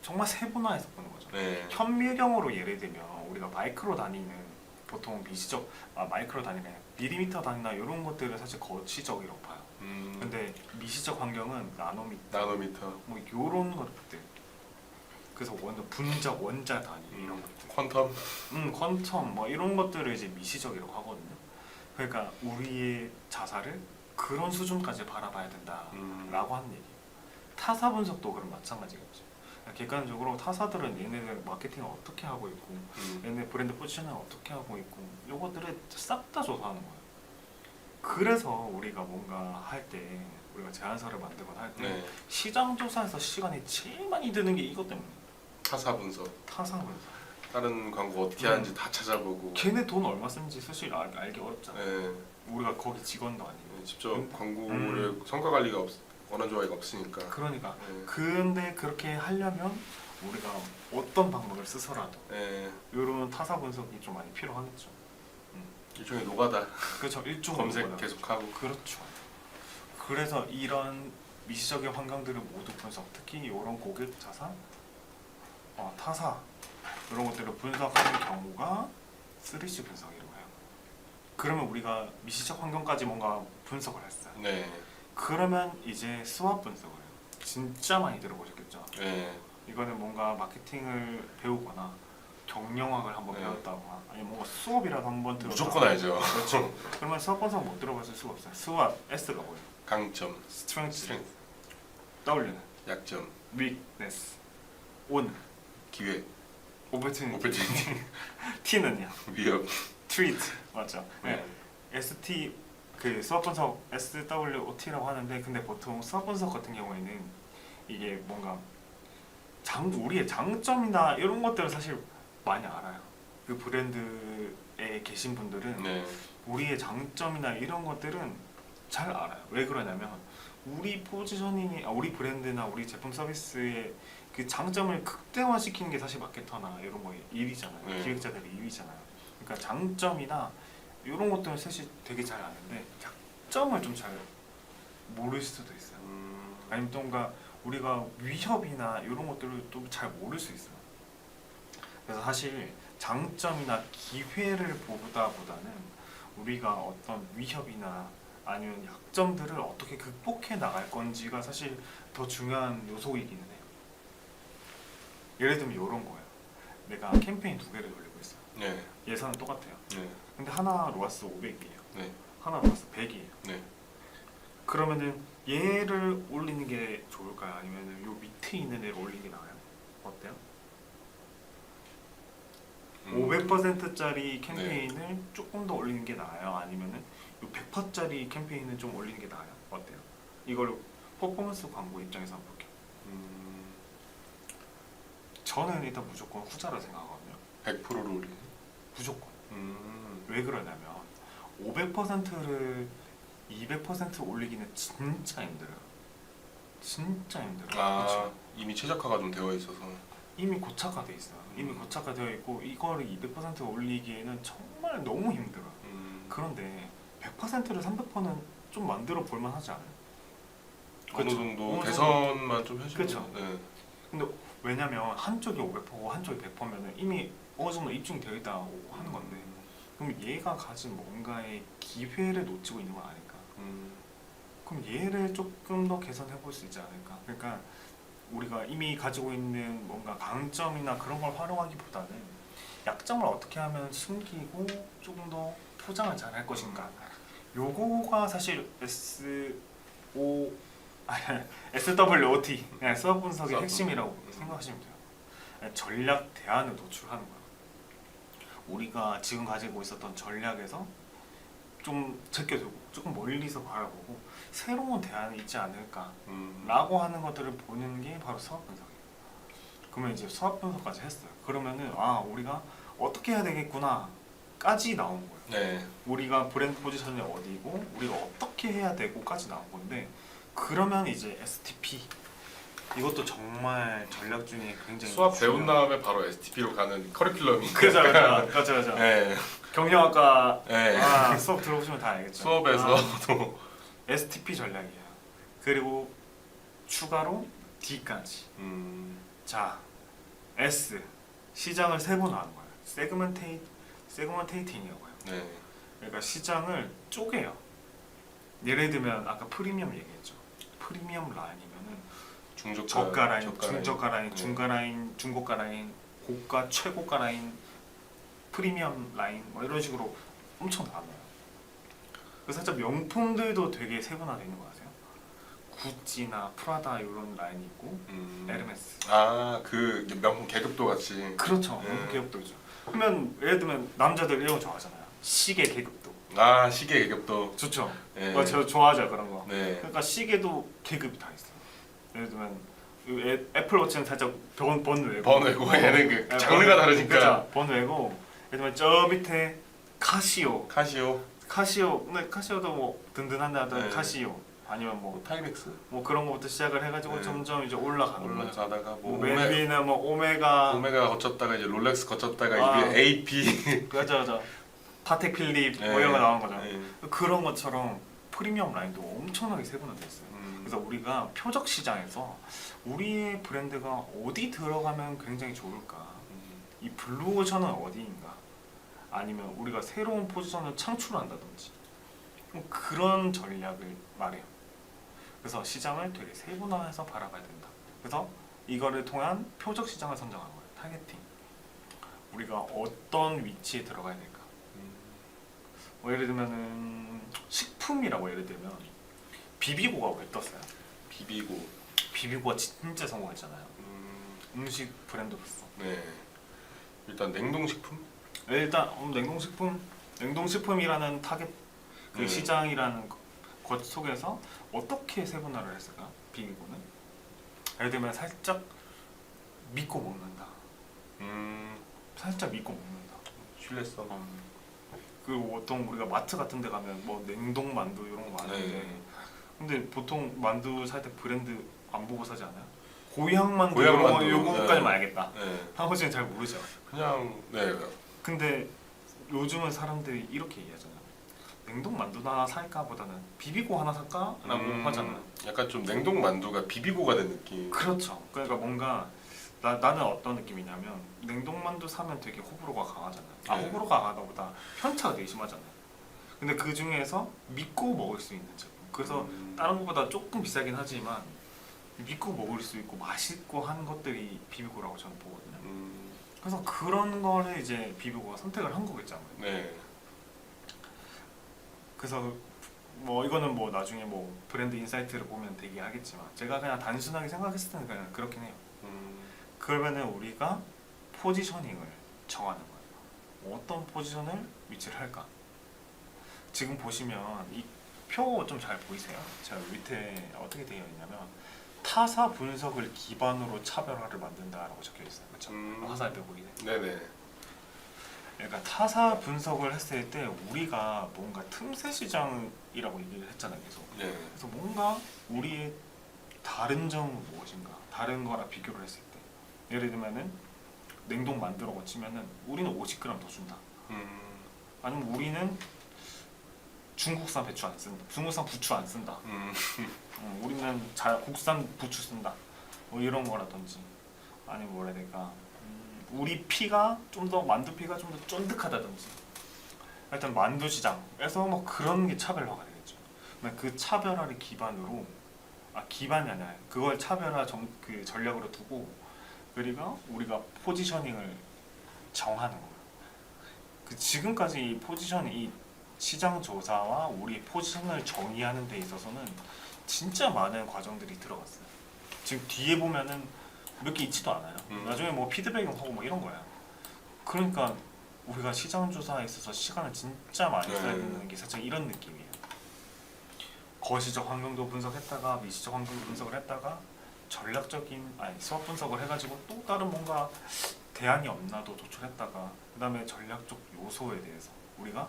[SPEAKER 2] 정말 세분화해서 보는 거죠.
[SPEAKER 3] 네.
[SPEAKER 2] 현미경으로 예를 들면 우리가 마이크로 단위는 보통 미시적 마이크로 단위가 아니라 밀리미터 단위나 이런 것들을 사실 거시적이라고 봐요. 근데 미시적 환경은 나노미터,
[SPEAKER 3] 나노미터,
[SPEAKER 2] 뭐 이런 것들. 그래서 완전 분자, 원자 단위 이런 것들.
[SPEAKER 3] 퀀텀.
[SPEAKER 2] 퀀텀 뭐 이런 것들을 이제 미시적이라고 하거든요. 그러니까 우리의 자사를 그런 수준까지 바라봐야 된다라고 하는 얘기예요. 타사 분석도 그럼 마찬가지겠죠. 객관적으로 타사들은 얘네들 마케팅을 어떻게 하고 있고 얘네 브랜드 포지셔닝을 어떻게 하고 있고 이것들을 싹 다 조사하는 거예요. 그래서 우리가 뭔가 할 때 우리가 제안서를 만들거나 할 때
[SPEAKER 3] 네.
[SPEAKER 2] 시장 조사에서 시간이 제일 많이 드는 게 이것 때문에
[SPEAKER 3] 타사 분석.
[SPEAKER 2] 타사 분석.
[SPEAKER 3] 다른 광고 어떻게 하는지 다 찾아보고.
[SPEAKER 2] 걔네 돈 얼마 쓰는지 사실 알기 어렵잖아요.
[SPEAKER 3] 네.
[SPEAKER 2] 우리가 거기 직원도 아니고.
[SPEAKER 3] 네, 직접 광고를 성과 관리가 원화 조화가 없으니까.
[SPEAKER 2] 그러니까.
[SPEAKER 3] 네.
[SPEAKER 2] 근데 그렇게 하려면 우리가 어떤 방법을 쓰서라도
[SPEAKER 3] 네.
[SPEAKER 2] 이런 타사 분석이 좀 많이 필요하겠죠.
[SPEAKER 3] 일종의 노가다.
[SPEAKER 2] 그렇죠. 일종
[SPEAKER 3] 검색
[SPEAKER 2] 거다.
[SPEAKER 3] 계속하고.
[SPEAKER 2] 그렇죠. 그래서 이런 미시적인 환경들을 모두 분석, 특히 이런 고객 자사, 타사 이런 것들을 분석하는 경우가 3C 분석이라고 해요. 그러면 우리가 미시적 환경까지 뭔가 분석을 했어요.
[SPEAKER 3] 네.
[SPEAKER 2] 그러면 이제 수압 분석을 해요. 진짜 많이 들어보셨겠죠.
[SPEAKER 3] 네.
[SPEAKER 2] 이거는 뭔가 마케팅을 배우거나 경영학을 한번
[SPEAKER 3] 네.
[SPEAKER 2] 배웠다거나 아니면 뭔가 수업이라도 한번 들었다.
[SPEAKER 3] 무조건 알죠.
[SPEAKER 2] 그렇죠. 그러면 수업 분석 못 들어봤을 수가 없어요. 수압 S가 뭐예요?
[SPEAKER 3] 강점,
[SPEAKER 2] 스트렝스,
[SPEAKER 3] 스트렝스,
[SPEAKER 2] W는
[SPEAKER 3] 약점,
[SPEAKER 2] weakness, O는
[SPEAKER 3] 기회,
[SPEAKER 2] opportunity,
[SPEAKER 3] 오퍼튜니티,
[SPEAKER 2] T는요?
[SPEAKER 3] 위협.
[SPEAKER 2] treat 맞죠? 네.
[SPEAKER 3] 네.
[SPEAKER 2] ST 그 수학 분석 SWOT라고 하는데 근데 보통 수학 분석 같은 경우에는 이게 뭔가 우리의 장점이나 이런 것들을 사실 많이 알아요. 그 브랜드에 계신 분들은
[SPEAKER 3] 네.
[SPEAKER 2] 우리의 장점이나 이런 것들은 잘 알아요. 왜 그러냐면 우리 포지셔닝이 우리 브랜드나 우리 제품 서비스의 그 장점을 극대화시키는 게 사실 마케터나 이런 거의 일이잖아요.
[SPEAKER 3] 네.
[SPEAKER 2] 기획자들의 일이잖아요. 그러니까 장점이나 이런 것들은 사실 되게 잘 아는데 약점을 좀 잘 모를 수도 있어요. 아니면 또 뭔가 우리가 위협이나 이런 것들을 또 잘 모를 수 있어요. 그래서 사실 장점이나 기회를 보다보다는 우리가 어떤 위협이나 아니면 약점들을 어떻게 극복해 나갈 건지가 사실 더 중요한 요소이기는 해요. 예를 들면 이런 거예요. 내가 캠페인 2개를 돌리고 있어요.
[SPEAKER 3] 네.
[SPEAKER 2] 예산은 똑같아요.
[SPEAKER 3] 네.
[SPEAKER 2] 근데 하나 로아스 500이에요.
[SPEAKER 3] 네.
[SPEAKER 2] 하나 로아스 100이에요.
[SPEAKER 3] 네.
[SPEAKER 2] 그러면은 얘를 올리는 게 좋을까요? 아니면 요 밑에 있는 애를 올리는 게 나아요? 어때요? 500%짜리 캠페인을 조금 더 올리는 게 나아요? 아니면은 100%짜리 캠페인을 좀 올리는 게 나아요? 어때요? 이걸 퍼포먼스 광고 입장에서 한번 볼게요. 저는 일단 무조건 후자라 생각하거든요.
[SPEAKER 3] 100%를 올리는.
[SPEAKER 2] 무조건. 왜 그러냐면 500%를 200% 올리기는 진짜 힘들어요. 진짜 힘들어요.
[SPEAKER 3] 아
[SPEAKER 2] 그쵸?
[SPEAKER 3] 이미 최적화가 좀 되어 있어서.
[SPEAKER 2] 이미 고착화돼 있어요. 이미 고착화되어 있고 이거를 200% 올리기에는 정말 너무 힘들어요. 그런데 100%를 300%는 좀 만들어 볼 만하지 않아요?
[SPEAKER 3] 어느
[SPEAKER 2] 그쵸?
[SPEAKER 3] 정도
[SPEAKER 2] 어느
[SPEAKER 3] 개선만 좀 해주면.
[SPEAKER 2] 그쵸?
[SPEAKER 3] 네.
[SPEAKER 2] 근데 왜냐면 한쪽이 500%고 한쪽이 100%면은 이미 어느 정도 입증이 되어 있다고 하는 건데 그럼 얘가 가진 뭔가의 기회를 놓치고 있는 건 아닐까? 그럼 얘를 조금 더 개선해 볼 수 있지 않을까? 그러니까 우리가 이미 가지고 있는 뭔가 강점이나 그런 걸 활용하기보다는 약점을 어떻게 하면 숨기고 조금 더 포장을 잘 할 것인가? 요거가 사실 SWOT 수학 분석의 핵심이라고 생각하시면 돼요. 전략 대안을 노출하는 거예요. 우리가 지금 가지고 있었던 전략에서 좀 제껴두고 조금 멀리서 바라보고 새로운 대안이 있지 않을까라고 하는 것들을 보는 게 바로 수학 분석이에요. 그러면 이제 수학 분석까지 했어요. 그러면은 우리가 어떻게 해야 되겠구나까지 나온 거예요.
[SPEAKER 3] 네.
[SPEAKER 2] 우리가 브랜드 포지션이 어디고 우리가 어떻게 해야 되고까지 나온 건데 그러면 이제 STP 이것도 정말 전략 중에 굉장히
[SPEAKER 3] 수학 배운
[SPEAKER 2] 중요한-
[SPEAKER 3] 다음에 바로 STP로 가는 커리큘럼이.
[SPEAKER 2] 그죠.
[SPEAKER 3] 네.
[SPEAKER 2] 경영학과
[SPEAKER 3] 네.
[SPEAKER 2] 수업 들어보시면 다 알겠죠.
[SPEAKER 3] 수업에서도.
[SPEAKER 2] STP 전략이에요. 그리고 추가로 D까지. 자, S 시장을 세 번 나눈 거예요. 세그먼테이팅이라고 해요.
[SPEAKER 3] 네.
[SPEAKER 2] 그러니까 시장을 쪼개요. 예를 들면 아까 프리미엄 얘기했죠. 프리미엄 라인이면은 저가 라인, 중저가 라인,
[SPEAKER 3] 네.
[SPEAKER 2] 중가 라인, 중고가 라인, 고가, 최고가 라인, 프리미엄 라인 뭐 이런 식으로 엄청 나눠요. 그래서 살짝 명품들도 되게 세분화되어 있는 거 아세요? 구찌나 프라다 이런 라인이 있고 에르메스.
[SPEAKER 3] 그 명품 계급도 같이.
[SPEAKER 2] 그렇죠.
[SPEAKER 3] 네.
[SPEAKER 2] 명품 계급도 있죠. 그러면 예를 들면 남자들 이런 거 좋아하잖아요. 시계 계급도.
[SPEAKER 3] 시계 계급도.
[SPEAKER 2] 좋죠.
[SPEAKER 3] 네.
[SPEAKER 2] 저 좋아하죠 그런 거.
[SPEAKER 3] 네.
[SPEAKER 2] 그러니까 시계도 계급이 다 있어요. 예를 들면 애플워치는 살짝 번외고
[SPEAKER 3] 얘는 그 장르가 다르니까.
[SPEAKER 2] 그렇죠. 번외고 예를 들면 저 밑에 카시오. 근데 카시오도 뭐 든든한데 하던
[SPEAKER 3] 네.
[SPEAKER 2] 카시오 아니면 뭐
[SPEAKER 3] 타이맥스
[SPEAKER 2] 그런 거부터 시작을 해가지고
[SPEAKER 3] 네.
[SPEAKER 2] 점점 이제 올라가는 거죠.
[SPEAKER 3] 올라가다가
[SPEAKER 2] 뭐 멜비나 뭐 오메가
[SPEAKER 3] 거쳤다가 이제 롤렉스 거쳤다가
[SPEAKER 2] 아.
[SPEAKER 3] 이게 AP.
[SPEAKER 2] 그죠. 파텍 필립 뭐
[SPEAKER 3] 네.
[SPEAKER 2] 이런 거 나오는 거죠.
[SPEAKER 3] 네.
[SPEAKER 2] 그런 것처럼 프리미엄 라인도 엄청나게 세분화돼 있어요. 그래서 우리가 표적 시장에서 우리의 브랜드가 어디 들어가면 굉장히 좋을까? 이 블루오션은 어디인가? 아니면 우리가 새로운 포지션을 창출한다든지 그런 전략을 말해요. 그래서 시장을 되게 세분화해서 바라봐야 된다. 그래서 이거를 통한 표적 시장을 선정한 거예요. 타겟팅. 우리가 어떤 위치에 들어가야 될까? 뭐 예를 들면은 식품이라고 예를 들면 비비고가 왜 떴어요? 비비고가 진짜 성공했잖아요. 음식 브랜드로서.
[SPEAKER 3] 네. 일단 냉동식품.
[SPEAKER 2] 일단 냉동식품이라는 타겟 그 시장이라는 것 속에서 어떻게 세분화를 했을까? 비비고는 예를 들면 살짝 믿고 먹는다. 살짝 믿고 먹는다.
[SPEAKER 3] 신뢰성.
[SPEAKER 2] 그리고 보통 우리가 마트 같은 데 가면 뭐 냉동 만두 이런 거 많은데
[SPEAKER 3] 네.
[SPEAKER 2] 근데 보통 만두 살 때 브랜드 안 보고 사지 않아요? 고향 만두
[SPEAKER 3] 고향
[SPEAKER 2] 이런 거
[SPEAKER 3] 만두.
[SPEAKER 2] 요거까지만
[SPEAKER 3] 네.
[SPEAKER 2] 알겠다.
[SPEAKER 3] 네.
[SPEAKER 2] 나머지는 잘 모르죠.
[SPEAKER 3] 그냥 네.
[SPEAKER 2] 근데 요즘은 사람들이 이렇게 얘기하잖아요. 냉동 만두나 하나 살까 보다는 비비고 하나 살까? 라고 하잖아요.
[SPEAKER 3] 약간 좀 냉동 만두가 비비고가 된 느낌.
[SPEAKER 2] 그렇죠. 그러니까 뭔가 나는 어떤 느낌이냐면 냉동 만두 사면 되게 호불호가 강하잖아요.
[SPEAKER 3] 네.
[SPEAKER 2] 호불호가 강하다보다 편차가 되게 심하잖아요. 근데 그 중에서 믿고 먹을 수 있는 제품. 그래서 다른 것보다 조금 비싸긴 하지만 믿고 먹을 수 있고 맛있고 하는 것들이 비비고라고 저는 보거든요. 그래서 그런 거를 이제 비비고가 선택을 한 거겠죠.
[SPEAKER 3] 네.
[SPEAKER 2] 그래서 뭐 이거는 뭐 나중에 뭐 브랜드 인사이트를 보면 되게 하겠지만 제가 그냥 단순하게 생각했을 때는 그냥 그렇긴 해요. 그러면은 우리가 포지셔닝을 정하는 거예요. 어떤 포지션을 위치를 할까? 지금 보시면 이 표 좀 잘 보이세요? 제가 밑에 어떻게 되어 있냐면 타사 분석을 기반으로 차별화를 만든다라고 적혀 있어요. 그렇죠? 화살표 보이네.
[SPEAKER 3] 네네.
[SPEAKER 2] 그러니까 타사 분석을 했을 때 우리가 뭔가 틈새 시장이라고 얘기를 했잖아요, 계속.
[SPEAKER 3] 네.
[SPEAKER 2] 그래서 뭔가 우리의 다른 점은 무엇인가? 다른 거랑 비교를 했을 때, 예를 들면은 냉동 만두라고 치면은 우리는 50g 더 준다. 아니면 우리는 중국산 배추 안 쓴다. 중국산 부추 안 쓴다. 우리는 국산 부추 쓴다. 뭐 이런 거라든지, 아니면 뭐라 해야 될까? 우리 피가 좀 더 만두 피가 좀 더 쫀득하다든지. 하여튼 만두 시장에서 뭐 그런 게 차별화가 되겠죠. 그 차별화를 기반으로 기반이 아니라 그걸 차별화 그 전략으로 두고 그리고 우리가 포지셔닝을 정하는 거예요. 그 지금까지 이 포지션 이 시장 조사와 우리 포지션을 정의하는 데 있어서는 진짜 많은 과정들이 들어갔어요. 지금 뒤에 보면은 몇 개 있지도 않아요. 나중에 뭐 피드백하고 뭐 이런 거야. 그러니까 우리가 시장 조사에 있어서 시간을 진짜 많이 써야 되는 게 살짝 이런 느낌이에요. 거시적 환경도 분석했다가 미시적 환경도 분석을 했다가 전략적인 수학 분석을 해가지고 또 다른 뭔가 대안이 없나도 도출했다가 그 다음에 전략적 요소에 대해서 우리가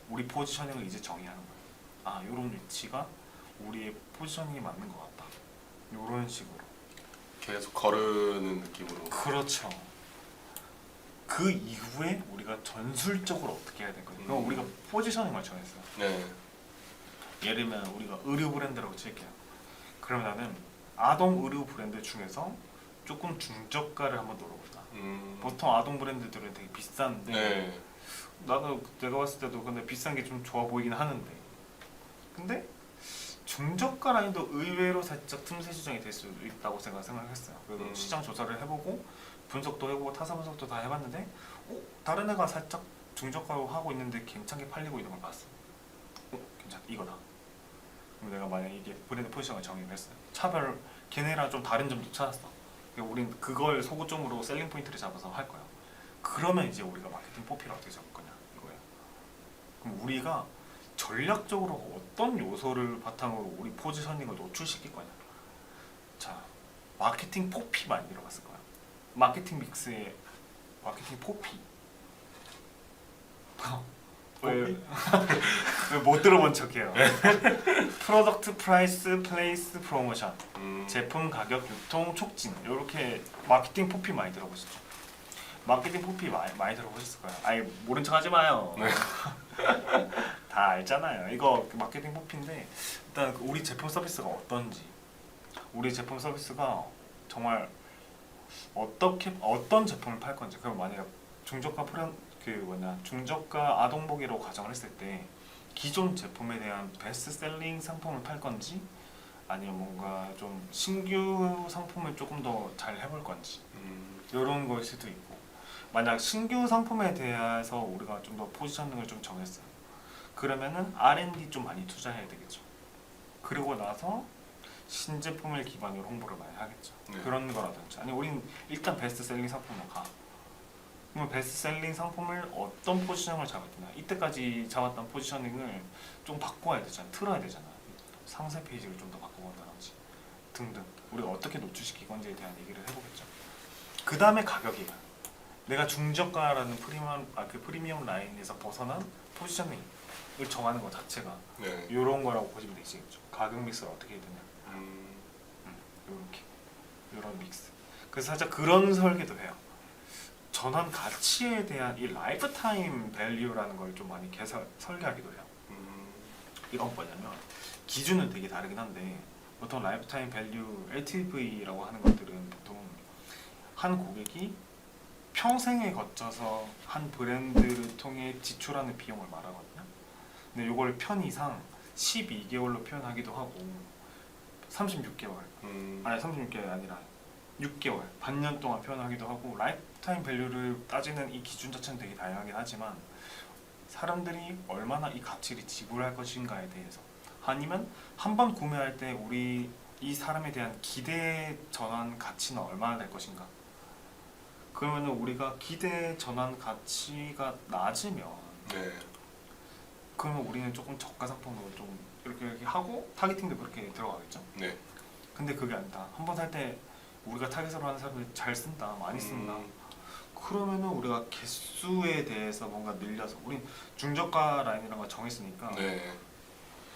[SPEAKER 2] 우리 포지셔닝을 이제 정의하는 거예요. 이런 위치가 우리의 포지셔닝이 맞는 것 같다. 이런 식으로
[SPEAKER 3] 계속 거르는 느낌으로.
[SPEAKER 2] 그렇죠. 그 이후에 우리가 전술적으로 어떻게 해야 될까? 그럼 우리가 포지셔닝을 정했어요.
[SPEAKER 3] 네.
[SPEAKER 2] 예를 들면 우리가 의류 브랜드라고 칠게요. 그러면 나는 아동 의류 브랜드 중에서 조금 중저가를 한번 노려보자. 보통 아동 브랜드들은 되게 비싼데
[SPEAKER 3] 네.
[SPEAKER 2] 나도 내가 봤을 때도 근데 비싼 게 좀 좋아 보이긴 하는데 근데 중저가 라인도 의외로 살짝 틈새 시장이 될 수 있다고 생각했어요. 그리고 시장 조사를 해보고 분석도 해보고 타사 분석도 다 해봤는데 다른 애가 살짝 중저가로 하고 있는데 괜찮게 팔리고 있는 걸 봤어. 괜찮다, 이거다. 그럼 내가 만약에 이게 브랜드 포지션을 정의를 했어요. 차별, 걔네랑 좀 다른 점도 찾았어. 그러니까 우린 그걸 소구점으로 셀링 포인트를 잡아서 할 거야. 그러면 이제 우리가 마케팅 포피를 어떻게 잡을 거냐 이거예요. 그럼 우리가 전략적으로 어떤 요소를 바탕으로 우리 포지셔닝을 노출시킬 거냐. 자, 마케팅 포피 많이 들어봤을 거야. 마케팅 믹스에 마케팅 포피. 왜 못 들어본 척해요. 프로덕트 프라이스 플레이스 프로모션, 제품 가격 유통 촉진 이렇게 마케팅 포피 많이 들어보셨죠? 마케팅 포피 많이 들어보셨을 거예요. 아니 모른 척하지 마요.
[SPEAKER 3] 네.
[SPEAKER 2] 다 알잖아요. 이거 마케팅 포피인데 일단 우리 제품 서비스가 어떤지, 우리 제품 서비스가 정말 어떤 제품을 팔 건지. 그럼 만약에 중저가 중저가 아동복이라고 가정을 했을 때 기존 제품에 대한 베스트셀링 상품을 팔 건지 아니면 뭔가 좀 신규 상품을 조금 더 잘 해볼 건지 이런 걸 수도 있고, 만약 신규 상품에 대해서 우리가 좀 더 포지셔닝을 좀 정했어요. 그러면은 R&D 좀 많이 투자해야 되겠죠. 그리고 나서 신제품을 기반으로 홍보를 많이 하겠죠. 그런 거라든지 아니 우린 일단 베스트셀링 상품으로 가. 그러면 베스트셀링 상품을 어떤 포지셔닝을 잡았냐, 이때까지 잡았던 포지셔닝을 좀 바꿔야 되잖아. 틀어야 되잖아. 상세 페이지를 좀 더 바꿔본다든지 등등 우리가 어떻게 노출시킬 건지에 대한 얘기를 해보겠죠. 그 다음에 가격이에요. 내가 중저가라는 프리미엄 라인에서 벗어난 포지셔닝을 정하는 것 자체가 이런 거라고 보시면 되시겠죠. 가격 믹스를 어떻게 해야 되냐. 이렇게 이런 믹스. 그래서 살짝 그런 설계도 해요. 전환 가치에 대한 이 라이프타임 밸류라는 걸 좀 많이 설계하기도 해요. 이건 뭐냐면 기준은 되게 다르긴 한데 보통 라이프타임 밸류 LTV라고 하는 것들은 보통 한 고객이 평생에 거쳐서 한 브랜드를 통해 지출하는 비용을 말하거든요. 근데 이걸 편의상 12개월로 표현하기도 하고 36개월 아니 36개월이 아니라 6개월, 반년 동안 표현하기도 하고, 라이프타임 밸류를 따지는 이 기준 자체는 되게 다양하긴 하지만 사람들이 얼마나 이 가치를 지불할 것인가에 대해서, 아니면 한 번 구매할 때 우리 이 사람에 대한 기대 전환 가치는 얼마나 될 것인가, 그러면 우리가 기대 전환 가치가 낮으면
[SPEAKER 3] 네.
[SPEAKER 2] 그러면 우리는 조금 저가 상품으로 좀 이렇게 하고 타겟팅도 그렇게 들어가겠죠.
[SPEAKER 3] 네.
[SPEAKER 2] 근데 그게 아니다. 한 번 살 때 우리가 타겟으로 하는 사람들이 잘 쓴다, 많이 쓴다. 그러면은 우리가 개수에 대해서 뭔가 늘려서 우린 중저가 라인이라는 걸 정했으니까
[SPEAKER 3] 네.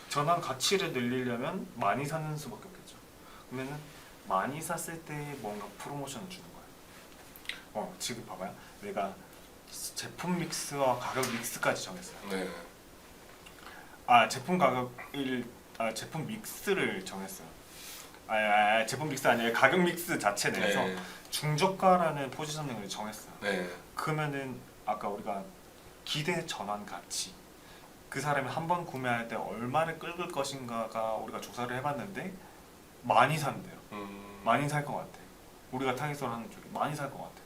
[SPEAKER 2] 전환 가치를 늘리려면 많이 사는 수밖에 없겠죠. 그러면은 많이 샀을 때 뭔가 프로모션을 주는 거예요. 지금 봐봐요. 내가 제품 믹스와 가격 믹스까지 정했어요.
[SPEAKER 3] 네.
[SPEAKER 2] 제품 믹스를 정했어요. 제품 믹스 아니에요. 가격 믹스 자체 내에서
[SPEAKER 3] 네.
[SPEAKER 2] 중저가라는 포지셔닝을 정했어요.
[SPEAKER 3] 네.
[SPEAKER 2] 그러면은 아까 우리가 기대 전환 가치, 그 사람이 한 번 구매할 때 얼마를 끌을 것인가가 우리가 조사를 해봤는데 많이 산대요. 많이 살 것 같아. 우리가 타겟으로 하는 쪽이 많이 살 것 같아.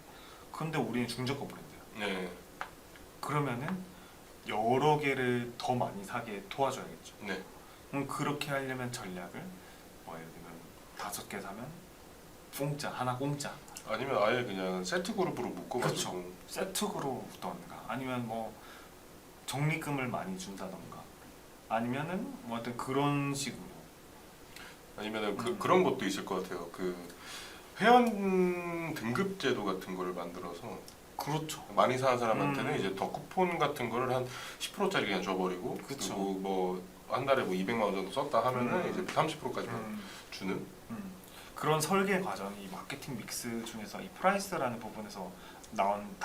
[SPEAKER 2] 근데 우리는 중저가 브랜드야.
[SPEAKER 3] 네.
[SPEAKER 2] 그러면은 여러 개를 더 많이 사게 도와줘야겠죠.
[SPEAKER 3] 네.
[SPEAKER 2] 그렇게 하려면 전략을 뭐 예를 들면 5개 사면 공짜, 하나 공짜.
[SPEAKER 3] 아니면 아예 그냥 세트 그룹으로 묶어가지고.
[SPEAKER 2] 그렇죠. 세트로 던가 아니면 뭐 적립금을 많이 준다던가 아니면은 뭐 하여튼 그런 식으로.
[SPEAKER 3] 아니면은 그런 것도 있을 것 같아요. 그 회원 등급 제도 같은 거를 만들어서
[SPEAKER 2] 그렇죠.
[SPEAKER 3] 많이 사는 사람한테는 이제 더 쿠폰 같은 거를 한 10%짜리 그냥 줘버리고,
[SPEAKER 2] 그쵸.
[SPEAKER 3] 그리고 뭐 한 달에 뭐 200만 원 정도 썼다 하면은 이제 30%까지만 주는.
[SPEAKER 2] 그런 설계 과정이 마케팅 믹스 중에서 이 프라이스라는 부분에서 나온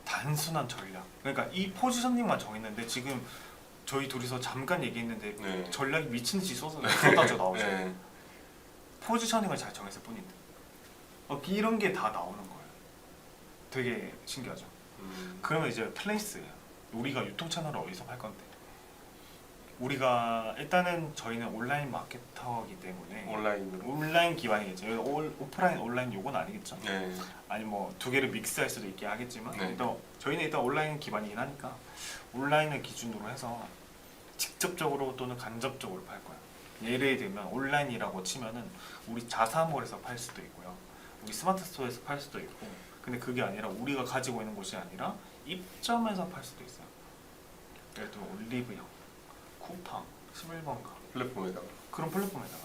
[SPEAKER 2] 단순한 전략. 그러니까 이 포지셔닝만 정했는데 지금 저희 둘이서 잠깐 얘기했는데
[SPEAKER 3] 네.
[SPEAKER 2] 전략이 미친 듯이 쏟아져 나오죠.
[SPEAKER 3] 네.
[SPEAKER 2] 포지셔닝을 잘 정했을 뿐인데 이런 게 다 나오는 거예요. 되게 신기하죠. 그러면 이제 플레이스예요. 우리가 유통 채널을 어디서 팔 건데? 우리가 일단은 저희는 온라인 마케터이기 때문에
[SPEAKER 3] 온라인으로.
[SPEAKER 2] 온라인 기반이겠죠. 오프라인 온라인 요건 아니겠죠.
[SPEAKER 3] 네.
[SPEAKER 2] 아니 뭐 두 개를 믹스할 수도 있게 하겠지만
[SPEAKER 3] 네.
[SPEAKER 2] 일단 저희는 일단 온라인 기반이긴 하니까 온라인을 기준으로 해서 직접적으로 또는 간접적으로 팔 거예요. 예를 들면 온라인이라고 치면은 우리 자사몰에서 팔 수도 있고요. 우리 스마트 스토어에서 팔 수도 있고. 근데 그게 아니라 우리가 가지고 있는 곳이 아니라 입점해서 팔 수도 있어요. 예를 들어 올리브영, 쿠팡, 11번가
[SPEAKER 3] 플랫폼에다가.
[SPEAKER 2] 그런 플랫폼에다가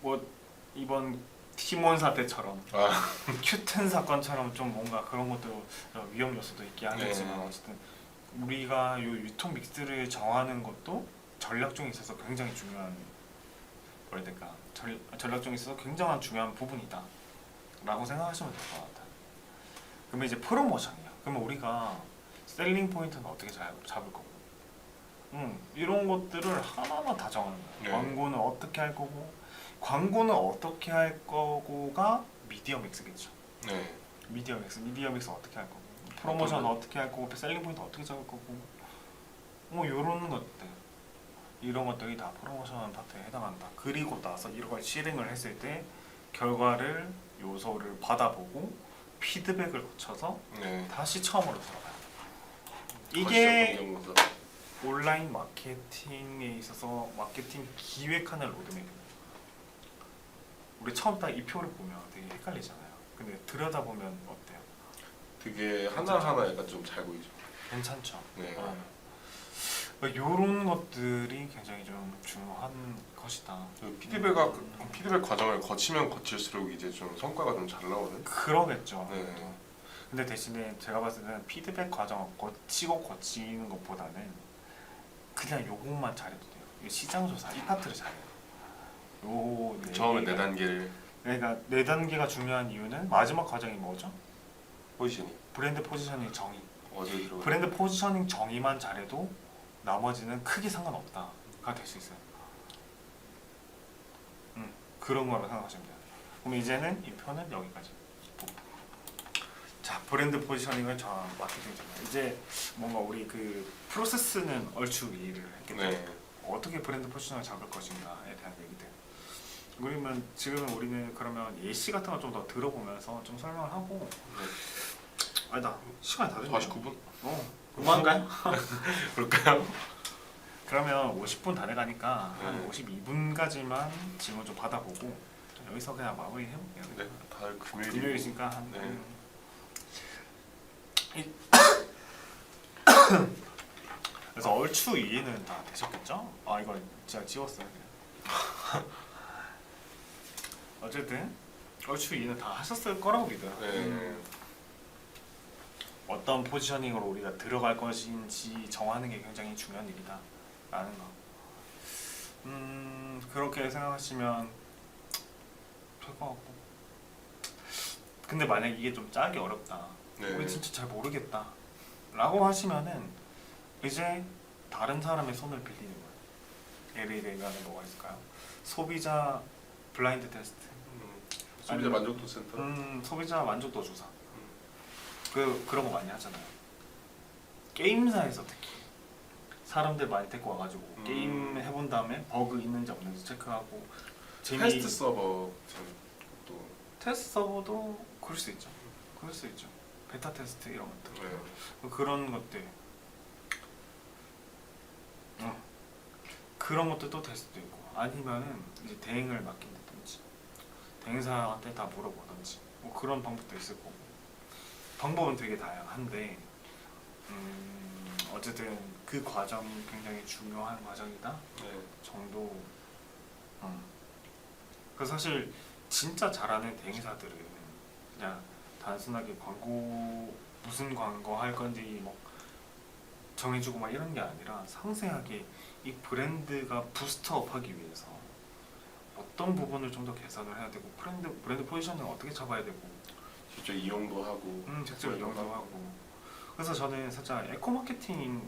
[SPEAKER 2] 뭐 이번 티몬 사태처럼 큐텐 사건처럼 좀 뭔가 그런 것도 위험 요소도 있게 하겠지만
[SPEAKER 3] 네.
[SPEAKER 2] 어쨌든 우리가 요 유통 믹스를 정하는 것도 전략 중에 있어서 굉장히 중요한 뭐라 해야 될까 전략 중에 있어서 굉장한 중요한 부분이다 라고 생각하시면 될 것 같아요. 그러면 이제 프로모션이야. 그러면 우리가 셀링 포인트는 어떻게 잡을 거고 이런 것들을 하나하나 다 정하는 거예요.
[SPEAKER 3] 네.
[SPEAKER 2] 광고는 어떻게 할 거고 광고는 어떻게 할 거고가 미디어 믹스겠죠.
[SPEAKER 3] 네.
[SPEAKER 2] 미디어 믹스 어떻게 할 거고 프로모션 어떻게 할 거고 셀링 포인트 어떻게 잡을 거고 뭐 이런 것들 이런 것들이 다 프로모션 파트에 해당한다. 그리고 나서 이런 걸 실행을 했을 때 결과를 요소를 받아보고 피드백을 거쳐서
[SPEAKER 3] 네.
[SPEAKER 2] 다시 처음으로 들어가요.
[SPEAKER 3] 거시적
[SPEAKER 2] 이게
[SPEAKER 3] 공정보다.
[SPEAKER 2] 온라인 마케팅에 있어서 마케팅 기획하는 로드맵입니다. 우리 처음 딱 이 표를 보면 되게 헷갈리잖아요. 근데 들여다보면 어때요?
[SPEAKER 3] 되게 하나하나 약간 좀 잘 보이죠.
[SPEAKER 2] 괜찮죠?
[SPEAKER 3] 네.
[SPEAKER 2] 이런 것들이 굉장히 좀 중요한 것이다.
[SPEAKER 3] 그 피드백 과정을 거치면 거칠수록 이제 좀 성과가 좀 잘 나오는.
[SPEAKER 2] 그러겠죠.
[SPEAKER 3] 네.
[SPEAKER 2] 근데 대신에 제가 봤을 때는 피드백 과정을 거치는 것보다는 그냥 요것만 잘해도 돼요. 이 시장 조사 이 파트를 잘해요.
[SPEAKER 3] 처음에 4단계를
[SPEAKER 2] 그러니까 4단계가 중요한 이유는 마지막 과정이 뭐죠?
[SPEAKER 3] 포지셔닝.
[SPEAKER 2] 브랜드 포지셔닝 정의.
[SPEAKER 3] 어디에 들어가?
[SPEAKER 2] 브랜드 포지셔닝 정의만 잘해도 나머지는 크게 상관없다가 될 수 있어요. 그런 거라고 생각하시면 돼요. 그럼 이제는 이 표는 여기까지. 자, 브랜드 포지셔닝을 정한 마케팅 전략. 이제 뭔가 우리 그 프로세스는 얼추 이해를 했겠죠.
[SPEAKER 3] 네.
[SPEAKER 2] 어떻게 브랜드 포지셔닝을 잡을 것인가에 대한 얘기들. 그러면 지금 우리는 그러면 예시 같은 거 좀 더 들어보면서 좀 설명을 하고.
[SPEAKER 3] 네.
[SPEAKER 2] 아니다, 시간이 다 됐네.
[SPEAKER 3] 49분?
[SPEAKER 2] 그만가요?
[SPEAKER 3] 그럴까요?
[SPEAKER 2] 그러면 50분 다 돼가니까 한
[SPEAKER 3] 네.
[SPEAKER 2] 52분까지만 질문 좀 받아보고 여기서 그냥 마무리 해볼게요.
[SPEAKER 3] 네, 다들 금요일이고.
[SPEAKER 2] 금요일이니까 한
[SPEAKER 3] 네.
[SPEAKER 2] 그래서 얼추 이해는 다 되셨겠죠? 아 이거 제가 지웠어요. 그냥. 어쨌든 얼추 이해는 다 하셨을 거라고 믿어요.
[SPEAKER 3] 네.
[SPEAKER 2] 어떤 포지셔닝으로 우리가 들어갈 것인지 정하는 게 굉장히 중요한 일이다 라는 거. 그렇게 생각하시면 될 것 같고. 근데 만약 이게 좀 짜기 어렵다,
[SPEAKER 3] 네.
[SPEAKER 2] 우리 진짜 잘 모르겠다 라고 하시면은 이제 다른 사람의 손을 빌리는 거예요. 예를 들면 뭐가 있을까요? 소비자 블라인드 테스트,
[SPEAKER 3] 소비자
[SPEAKER 2] 아니면-
[SPEAKER 3] 만족도 센터.
[SPEAKER 2] 소비자 만족도 조사, 그런 거 많이 하잖아요. 게임사에서 특히 사람들 많이 데리고 와가지고 게임 해본 다음에 버그 있는지 없는지 체크하고
[SPEAKER 3] 테스트 서버 또
[SPEAKER 2] 테스트 서버도 그럴 수 있죠. 그럴 수 있죠. 베타 테스트 이런 것들,
[SPEAKER 3] 네.
[SPEAKER 2] 그런 것들, 그런 것들도 될 수도 있고, 아니면은 이제 대행을 맡긴다든지 대행사한테 다 물어보든지 뭐 그런 방법도 있을 거고. 방법은 되게 다양한데 어쨌든 그 과정이 굉장히 중요한 과정이다
[SPEAKER 3] 네.
[SPEAKER 2] 정도. 그래서 사실 진짜 잘하는 대행사들은 그냥 단순하게 광고, 무슨 광고 할 건지 뭐 정해주고 막 이런 게 아니라 상세하게 이 브랜드가 부스트업하기 위해서 어떤 부분을 좀 더 개선을 해야 되고, 브랜드 포지션을 어떻게 잡아야 되고,
[SPEAKER 3] 직접 이용도 하고.
[SPEAKER 2] 직접 이용도 하고. 그래서 저는 살짝 에코 마케팅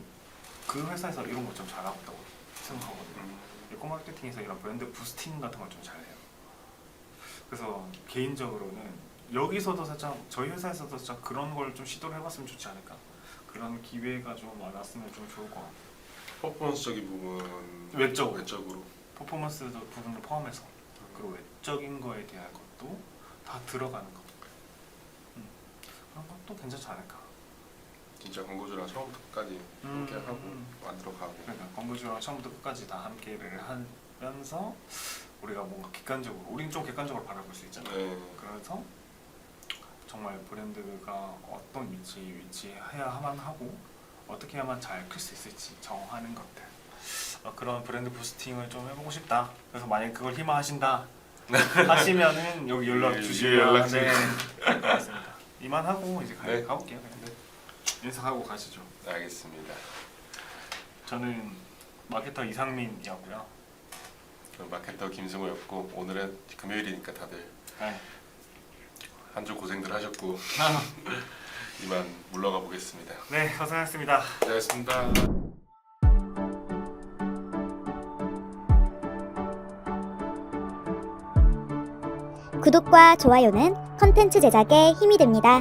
[SPEAKER 2] 그 회사에서 이런 거 좀 잘하고 있다고 생각하거든요. 에코 마케팅에서 이런 브랜드 부스팅 같은 걸 좀 잘해요. 그래서 개인적으로는 여기서도 살짝 저희 회사에서도 살짝 그런 걸 좀 시도를 해봤으면 좋지 않을까. 그런 기회가 좀 많았으면 좀 좋을 것 같아요.
[SPEAKER 3] 퍼포먼스적인 부분
[SPEAKER 2] 외적으로 퍼포먼스 부분을 포함해서, 그리고 외적인 거에 대한 것도 다 들어가는 거. 그런 것도 괜찮지 않을까.
[SPEAKER 3] 진짜 광고주랑 처음부터 끝까지 함께 하고 만들어가고.
[SPEAKER 2] 그러니까 광고주랑 처음부터 끝까지 다 함께를 하면서 우리가 뭔가 객관적으로, 우리는 좀 객관적으로 바라볼 수 있잖아요.
[SPEAKER 3] 네.
[SPEAKER 2] 그래서 정말 브랜드가 어떤 위치해야만 하고 어떻게 해야만 잘 클 수 있을지 정하는 것들, 그런 브랜드 부스팅을 좀 해보고 싶다. 그래서 만약 그걸 희망하신다 하시면은 여기 연락 주시면
[SPEAKER 3] 연락
[SPEAKER 2] 네, 될 것 같습니다. 이만 하고 이제
[SPEAKER 3] 네.
[SPEAKER 2] 가볼게요. 네. 인사하고 가시죠.
[SPEAKER 3] 알겠습니다.
[SPEAKER 2] 저는 마케터 이상민이었고요.
[SPEAKER 3] 그럼 마케터 김승호였고, 오늘은 금요일이니까 다들
[SPEAKER 2] 네.
[SPEAKER 3] 한 주 고생들 하셨고 이만 물러가 보겠습니다.
[SPEAKER 2] 네, 고생하셨습니다.
[SPEAKER 3] 고생하셨습니다.
[SPEAKER 4] 구독과 좋아요는 컨텐츠 제작에 힘이 됩니다.